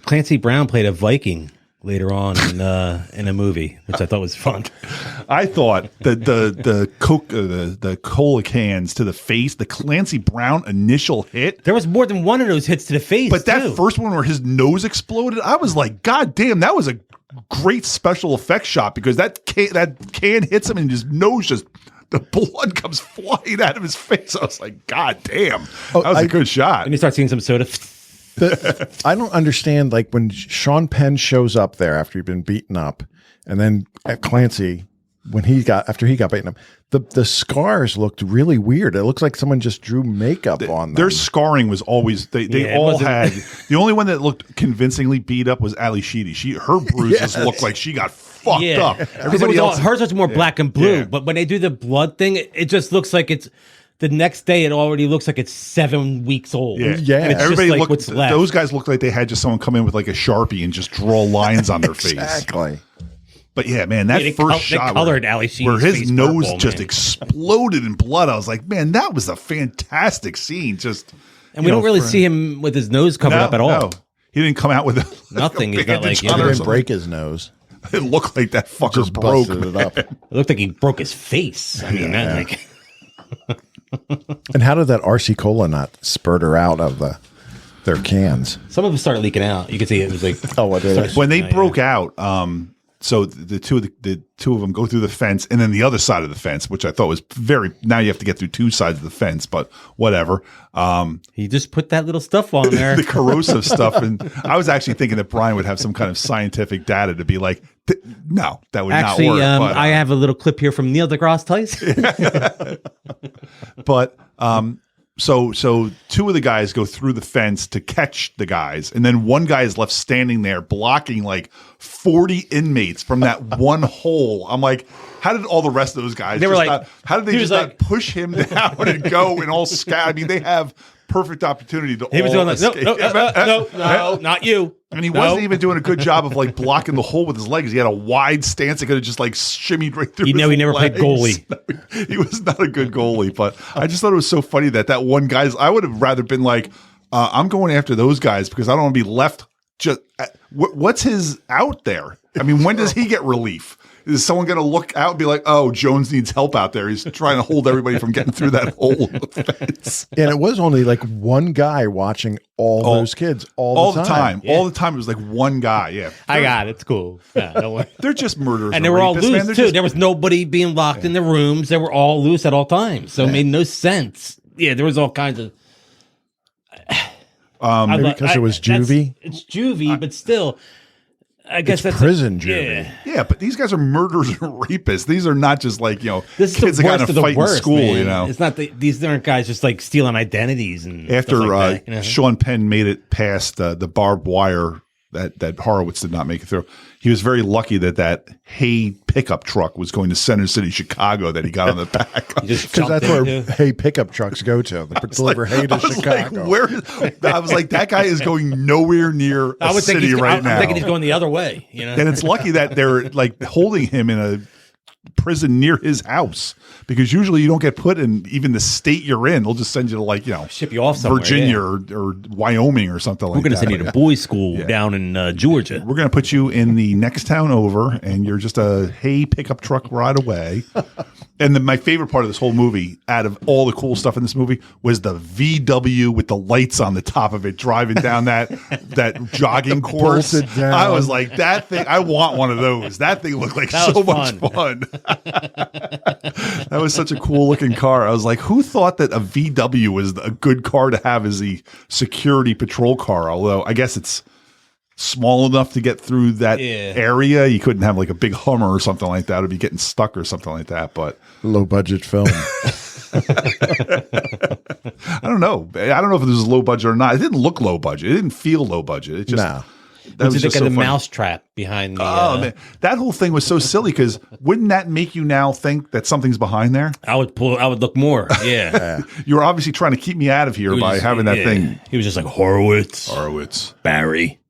Clancy Brown played a Viking later on in a movie, which I thought was fun. I thought the Coke, the cola cans to the face, the Clancy Brown initial hit. There was more than one of those hits to the face. But that first one where his nose exploded, I was like, God damn, that was a great special effects shot because that can hits him and his nose just, the blood comes flying out of his face. I was like, God damn, that was a good shot. And you start seeing some soda. I don't understand, like when Sean Penn shows up there after he'd been beaten up And then at Clancy, after he got bitten up, the scars looked really weird. It looks like someone just drew makeup on them. Their scarring was always they all had. The only one that looked convincingly beat up was Ali Sheedy. Her bruises looked like she got fucked up. Everybody else, hers was more black and blue. Yeah. But when they do the blood thing, it just looks like it's the next day. It already looks like it's 7 weeks old. Yeah. And it's Everybody just like looked. what's left. Those guys looked like they had just someone come in with like a Sharpie and just draw lines on their face. Exactly. But yeah, man, that first shot colored Ali Sheedy's where his face nose purple, just man. exploded in blood. I was like, man, that was a fantastic scene. Just and we don't really see him with his nose covered up at all. No. He didn't come out with Nothing. He's not like, bandage you on know, or He didn't something. break his nose. It looked like that fucker Just broke. busted it up. it looked like he broke his face. I mean, like And how did that RC Cola not spurter out of their cans? some of them started leaking out. You could see it was like Oh, what did it? When they broke out, so the two of them go through the fence and then the other side of the fence, which I thought was now you have to get through two sides of the fence, but whatever. he just put that little stuff on there. The corrosive stuff. And I was actually thinking that Brian would have some kind of scientific data to be like, no, that would Actually, not work. But, I have a little clip here from Neil deGrasse Tyson. but so two of the guys go through the fence to catch the guys, and then one guy is left standing there blocking like 40 inmates from that one hole. I'm like, how did all the rest of those guys? They were just like- not, how did they he just was not like- push him down and go and all scatter? I mean, they have perfect opportunity to He was all doing like, no, not you. And he No. wasn't even doing a good job of like blocking the hole with his legs. He had a wide stance that could have just like shimmied right through. You know, his he never played legs. goalie. He was not a good goalie, but I just thought it was so funny that one guy's. I would have rather been like, I'm going after those guys because I don't want to be left. Just what's his out there? I mean, when does he get relief? Is someone going to look out and be like, "Oh, Jones needs help out there. He's trying to hold everybody from getting through that hole in the fence." And it was only like one guy watching all those kids all the time. All the time. It was like one guy. Yeah, I got it. It's cool. Yeah, don't worry. they're just murderers, And they were all rapists, loose man. They're too. just- There was nobody being locked in the rooms. They were all loose at all times. So it made no sense. Yeah, there was all kinds of. Maybe because it was juvie. It's juvie, but still, I guess It's that's prison juvie. Yeah. Yeah, but these guys are murderers and rapists. These are not just like, This is kids the that got worst in of a the fight worst, in school, man. It's not these aren't guys just like stealing identities and After stuff like that, you know? Sean Penn made it past the barbed wire that Horowitz did not make it through, he was very lucky that hay pickup truck was going to Center City, Chicago, that he got on the back. He just Because jumped that's where into- hay pickup trucks go to. They deliver hay to I was Chicago. I was like, that guy is going nowhere near a I would think city right I'm now. thinking he's going the other way. You know, And it's lucky that they're like holding him in a prison near his house, because usually you don't get put in even the state you're in. They'll just send you to like, ship you off somewhere, Virginia yeah. or Wyoming or something like We're going that. to send you to boys' school down in Georgia. We're going to put you in the next town over, and you're just a hay pickup truck ride away. And my favorite part of this whole movie, out of all the cool stuff in this movie, was the VW with the lights on the top of it driving down that jogging course. bolted down. I was like, that thing, I want one of those. That thing looked like That so was much fun. That was such a cool looking car. I was like, who thought that a VW was a good car to have as the security patrol car? Although I guess it's small enough to get through that area. You couldn't have like a big Hummer or something like that. It'd be getting stuck or something like that. But Low budget film. I don't know. I don't know if this was low budget or not. It didn't look low budget. It didn't feel low budget. It just No. that What was did you just think so of the funny. mousetrap behind the? Oh man, that whole thing was so silly, because wouldn't that make you now think that something's behind there? I would look more. Yeah, You were obviously trying to keep me out of here He was by just- having that yeah. thing. He was just like Horowitz, Horowitz. Barry.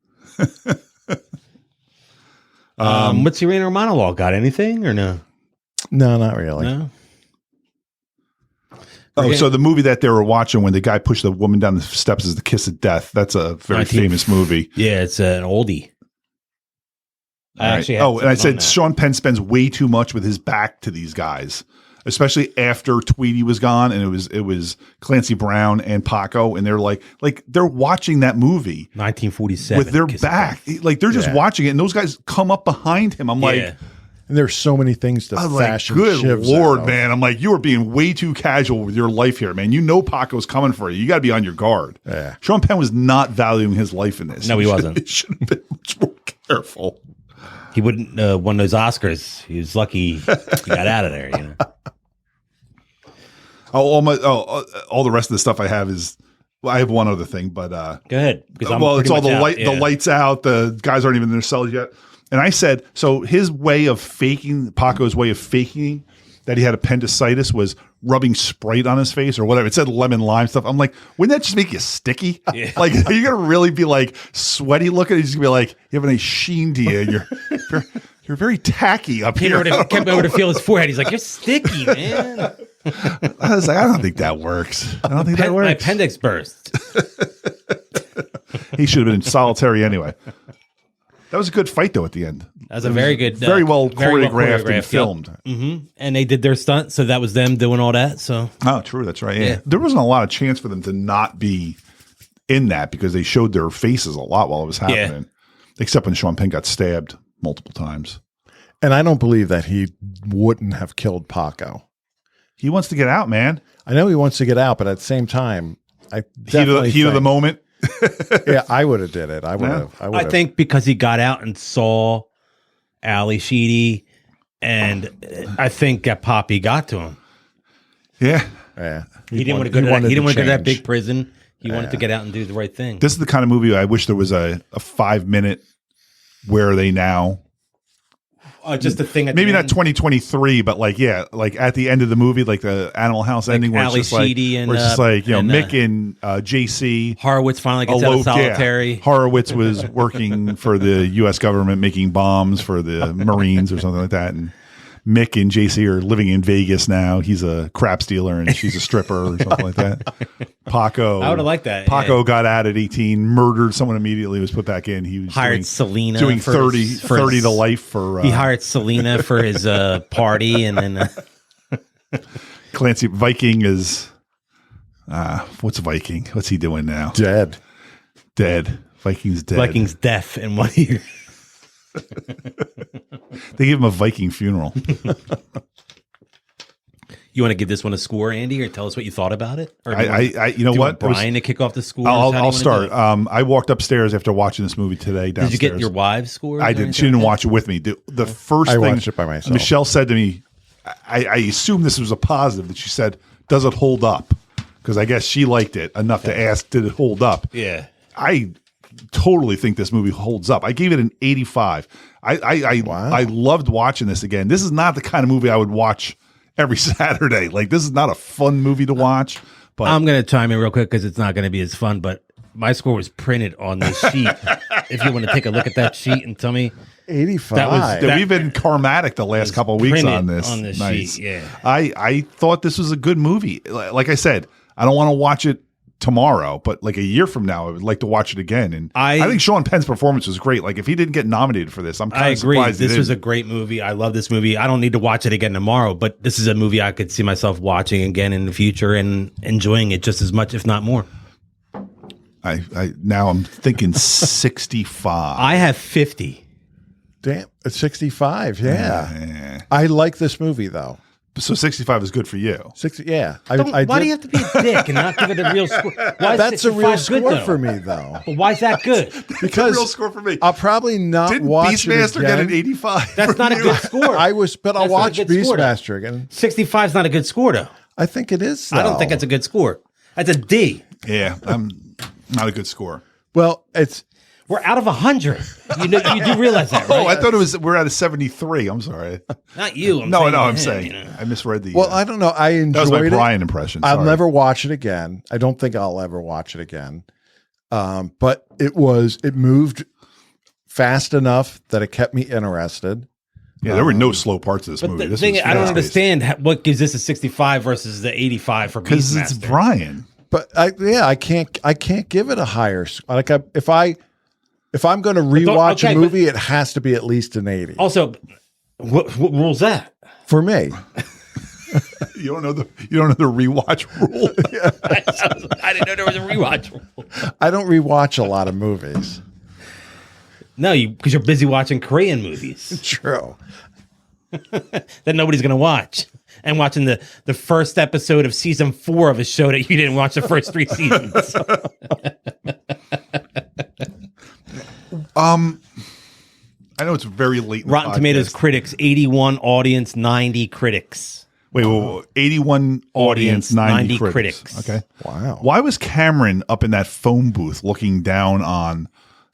What's your inner monologue? Got anything or no? No, not really. No. Oh, so the movie that they were watching when the guy pushed the woman down the steps is The Kiss of Death. That's a very 19 famous movie. Yeah, it's an oldie. I Right. actually had Oh, and I something on said that. Sean Penn spends way too much with his back to these guys, especially after Tweety was gone, and it was Clancy Brown and Paco, and they're like they're watching that movie 1947 with their Kiss of back, Death. like they're just Yeah. watching it, and those guys come up behind him. I'm like. Yeah. And there's so many things to I was like, fashion good shivs Lord, out of. man. I'm like, you are being way too casual with your life here, man. You know Paco's coming for you. You got to be on your guard. Yeah. Sean Penn was not valuing his life in this. No, he wasn't. He should have been much more careful. he wouldn't won those Oscars. He was lucky he got out of there. You know. All the rest of the stuff I have is. Well, I have one other thing, but Go ahead. Because it's all the light. the lights out. The guys aren't even in their cells yet. And I said, so his way of faking, Paco's way of faking that he had appendicitis was rubbing Sprite on his face or whatever. It said lemon lime stuff. I'm like, wouldn't that just make you sticky? Yeah. Like, are you going to really be like sweaty looking? He's going to be like, you have a nice sheen to you. And you're very tacky up Peter here. kept over to feel his forehead. He's like, "You're sticky, man." I was like, I don't think that works. I don't think that My works. appendix burst. He should have been in solitary anyway. That was a good fight, though, at the end. That was a very good, very well choreographed and filmed. Mm-hmm. And they did their stunt, so that was them doing all that. So, Oh, true. That's right. Yeah. Yeah. There wasn't a lot of chance for them to not be in that because they showed their faces a lot while it was happening, except when Sean Penn got stabbed multiple times. And I don't believe that he wouldn't have killed Paco. He wants to get out, man. I know he wants to get out, but at the same time, I definitely Heat of the think- moment. Yeah, I would have did it. I would have. I think because he got out and saw Ali Sheedy, and I think that Poppy got to him. Yeah. Yeah, He didn't want to go to that. He didn't want to go to that big prison. He wanted to get out and do the right thing. This is the kind of movie I wish there was a 5-minute where are they now? Just the thing. At Maybe the not end. 2023, but like at the end of the movie, like the Animal House ending, where it's Ali just like, Sheedy and, where it's just like and, Mick and JC Horowitz finally gets out of eloped. solitary. Yeah. Horowitz was working for the U.S. government, making bombs for the Marines or something like that, and Mick and JC are living in Vegas now. He's a crap dealer and she's a stripper or something like that. Paco. I would've liked that, Paco yeah. got out at 18, murdered someone immediately, was put back in. He was Hired Selena doing for 30, his- for 30 his- to life for He hired Selena for his party, and then Clancy. Viking is what's Viking? What's he doing now? dead. Dead. Viking's dead. Viking's deaf in 1 year. They gave him a Viking funeral. You want to give this one a score, Andy, or tell us what you thought about it? Or do you want- I you know do you what? want Brian to kick off the score? I'll start. I walked upstairs after watching this movie today. Did Downstairs. you get your wives' scores? I didn't. She didn't watch it with me. The first I thing watched it by myself. Michelle said to me, I assume this was a positive. That she said, "Does it hold up?" Because I guess she liked it enough to ask, "Did it hold up?" Yeah. I totally think this movie holds up. I gave it an 85. I loved watching this again. This is not the kind of movie I would watch every Saturday. Like, this is not a fun movie to watch. But I'm going to chime in real quick because it's not going to be as fun, but my score was printed on this sheet. If you want to take a look at that sheet and tell me. 85. That was- we've been karmatic the last couple of weeks printed on this. on this Nice. sheet, yeah. I thought this was a good movie. Like I said, I don't want to watch it tomorrow, but like a year from now, I would like to watch it again. And I think Sean Penn's performance was great. Like, if he didn't get nominated for this, I'm kind I of agree. surprised. This was a great movie. I love this movie. I don't need to watch it again tomorrow, but this is a movie I could see myself watching again in the future and enjoying it just as much, if not more. I now I'm thinking 65. I have 50. Damn, it's 65. Yeah. I like this movie though. So 65 is good for you. 60. Yeah. Why do you have to be a dick and not give it a real score? Why is That's a real 65 good, score though? for me though. But why is that good? Because real score for me. I'll probably not Didn't watch it Beastmaster get an again. 85? That's not a good score. I'll That's not watch a good score, though. Beastmaster again. 65 is not a good score, though. I think it is. I don't though. think that's a good score. That's a D. Yeah, I'm not a good score. Well, it's We're out of 100. You do realize that, right? Oh, I thought we're at a 73. I'm sorry. Not you. I'm I'm saying saying him, you know. I misread the. well, I don't know. I enjoyed that was my it. Brian impression. I'll Sorry. never watch it again. I don't think I'll ever watch it again. But it moved fast enough that it kept me interested. Yeah, there were no slow parts of this But movie. the This thing, was I don't fast-paced. understand what gives this a 65 versus the 85 for Because it's Beastmaster. Brian. But I can't give it a higher. Like if I'm going to rewatch okay, a movie, it has to be at least an 80 Also, what rules that? for me. You don't know the rewatch rule. I didn't know there was a rewatch rule. I don't rewatch a lot of movies. No, because you're busy watching Korean movies True. that nobody's going to watch. And watching the first episode of season 4 of a show that you didn't watch the first 3 seasons. I know it's very late. In Rotten the Tomatoes podcast. critics 81, audience 90 critics. Wait, 81 audience, 90 critics. Okay. Wow. Why was Cameron up in that phone booth looking down on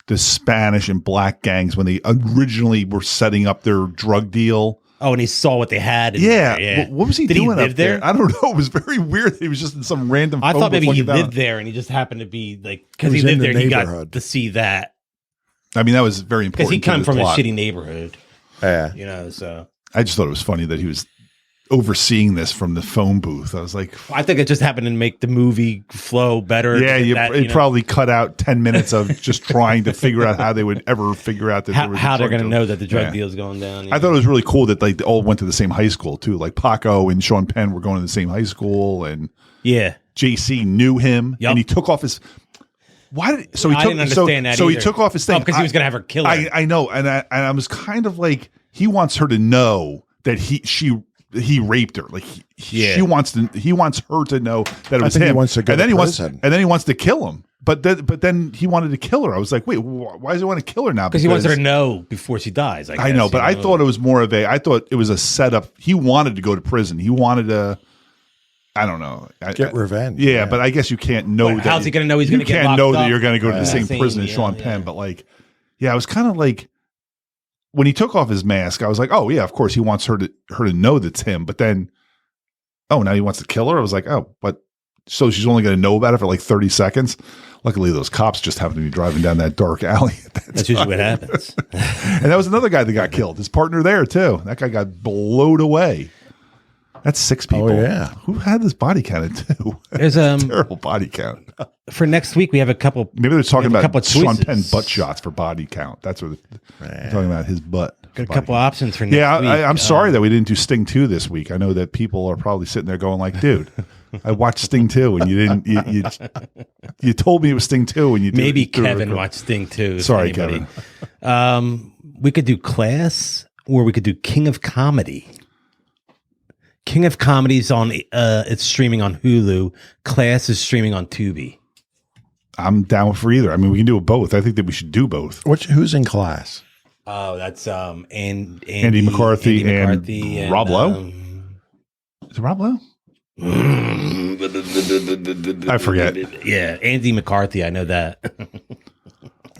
the Spanish and black gangs when they originally were setting up their drug deal? Oh, and he saw what they had. Yeah. What was he Did doing he live up there? I don't know. It was very weird. He was just in some random I phone thought booth maybe he looking down. lived there and he just happened to be like, because He he was in lived the there, he got neighborhood. to see that. I mean, that was very important. Because he to come the from plot. a shitty neighborhood, Yeah. you know, so. I just thought it was funny that he was overseeing this from the phone booth. I was like, I think it just happened to make the movie flow better. yeah, That, it probably cut out 10 minutes of just trying to figure out how they would ever figure out that there was how a they're drug going to deal. know that the drug Yeah. deal's going down. I thought it was really cool that like they all went to the same high school too. Like Paco and Sean Penn were going to the same high school, and yeah. JC knew him, Yup. and he took off his. Why did so he I took didn't understand that so he either. took off his thing because he was going to have her kill her. I know, and I was kind of like he wants her to know that he raped her. Like Yeah. he wants her to know that it was think he him. wants to go and then to he wants prison. and then he wants to kill him. But then he wanted to kill her. I was like, wait, why does he want to kill her now? Because he wants her to know before she dies. I know, but I thought it was more of I thought it was a setup. He wanted to go to prison. He wanted to. I don't know. Get revenge. Yeah, but I guess you can't know Wait, that. how's he gonna know he's you gonna get can't locked know that up? you're going to go to the Yeah. same Same, prison as yeah, Sean yeah. Penn. But like, yeah, I was kind of like when he took off his mask, I was like, oh yeah, of course he wants her to know that's him. But then, oh, now he wants to kill her. I was like, oh, but so she's only going to know about it for like 30 seconds. Luckily, those cops just happened to be driving down that dark alley. At that That's usually what happens. and that was another guy that got killed. His partner there too. That guy got blowed away. That's 6 people. Oh, yeah. Who had this body count at 2? There's Terrible body count. for next week we have a couple. Maybe they're talking We have a couple about of Sean choices. Penn butt shots for body count. That's what they're talking about, his butt. Got a Body couple count. options for next Yeah, week. I'm sorry that we didn't do Sting 2 this week. I know that people are probably sitting there going like, dude, I watched Sting 2 and you didn't, you told me it was Sting 2 and you Maybe you threw it Kevin across. watched Sting too. if Sorry, anybody. Kevin. We could do Class, or we could do King of Comedy. King of Comedy's on. It's streaming on Hulu. Class is streaming on Tubi. I'm down for either. I mean, we can do both. I think that we should do both. Who's in Class? Oh, that's Andy McCarthy and Rob Lowe? Is it Rob Lowe? I forget. Yeah, Andy McCarthy. I know that.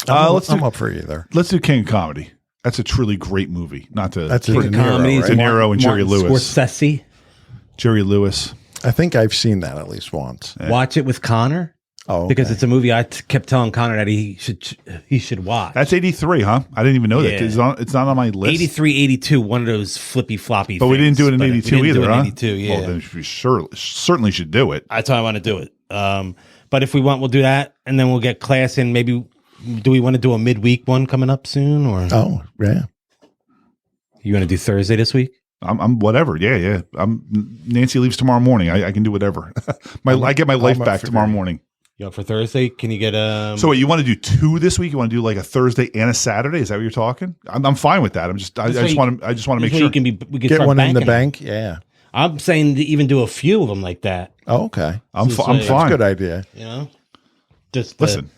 I'm up for either. Let's do King of Comedy. That's a truly great movie. Not to That's a for- De Niro, Comedies, right? De Niro and Jerry Martin Lewis. Scorsese. Jerry Lewis. I think I've seen that at least once. Watch it with Connor. Oh, Because okay. it's a movie I kept telling Connor that he should watch. That's 83, huh? I didn't even know that. Yeah. It's not on my list. 83, 82, one of those flippy floppy. But we didn't do it in things, but 82 we didn't do either, it in huh? 82, yeah. Well, then we certainly should do it. That's how I want to do it. But if we want, we'll do that, and then we'll get Class in. Maybe do we want to do a midweek one coming up soon, or Oh, yeah. you want to do Thursday this week? I'm whatever. Yeah. Nancy leaves tomorrow morning. I can do whatever. I get my life I'm up back for tomorrow that. morning. You up for Thursday? Can you get So wait, you want to do 2 this week? You want to do like a Thursday and a Saturday? Is that what you're talking? I'm fine with that. I just want to make this way sure. we can Get start one in the banking. bank. Yeah. I'm saying to even do a few of them like that. Oh, okay. I'm This way- fine. That's a good idea. You know, just Listen,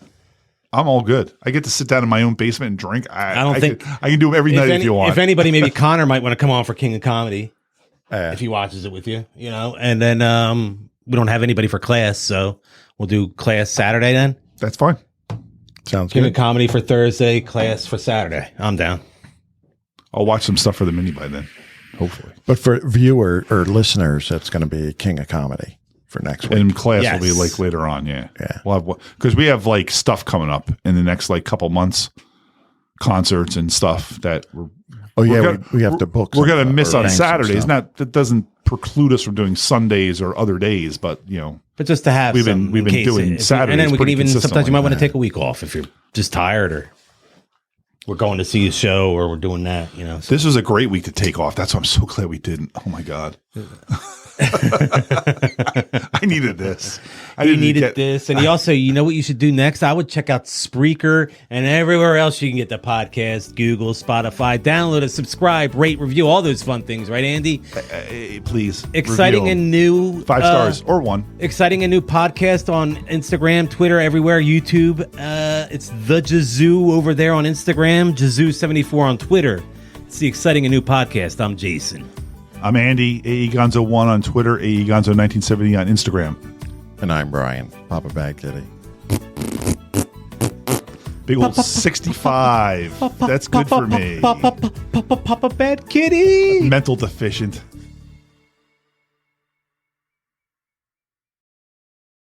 I'm all good. I get to sit down in my own basement and drink. I think- I can do them every night if you want. If anybody, maybe Connor might want to come on for King of Comedy. Yeah. If he watches it with you, you know, and then we don't have anybody for Class, so we'll do Class Saturday then. That's fine. Sounds King of good. Comedy for Thursday, Class for Saturday. I'm down. I'll watch some stuff for the mini by then, hopefully. But for viewer or listeners, that's going to be King of Comedy for next week. And class Yes. will be like later on. Yeah. Yeah. We'll have because we have like stuff coming up in the next like couple months, concerts and stuff that we're. Oh, yeah. we're We have to book. We're some gonna stuff, miss or on bank some Saturdays. stuff. That doesn't preclude us from doing Sundays or other days, but you know, But just to have We've some been in case doing and Saturdays then we can pretty even sometimes you might want to consistently. take a week off if you're just tired or we're going to see a show or we're doing that. You know, so. this was a great week to take off. That's why I'm so glad we didn't. Oh my god, I needed this. I he didn't needed get- this. And he also, you know what you should do next? I would check out Spreaker and everywhere else you can get the podcast, Google, Spotify. Download it, subscribe, rate, review, all those fun things, right, Andy? Please. Exciting review 'em. and new 5 stars or 1. exciting and new podcast on Instagram, Twitter, everywhere, YouTube. It's the Jazoo over there on Instagram, Jazoo74 on Twitter. It's the exciting and new podcast. I'm Jason. I'm Andy, AEGonzo1 on Twitter, AEGonzo1970 on Instagram. And I'm Brian, Papa Bad Kitty. Big old 65. That's good for me. Papa Bad Kitty. Mental deficient.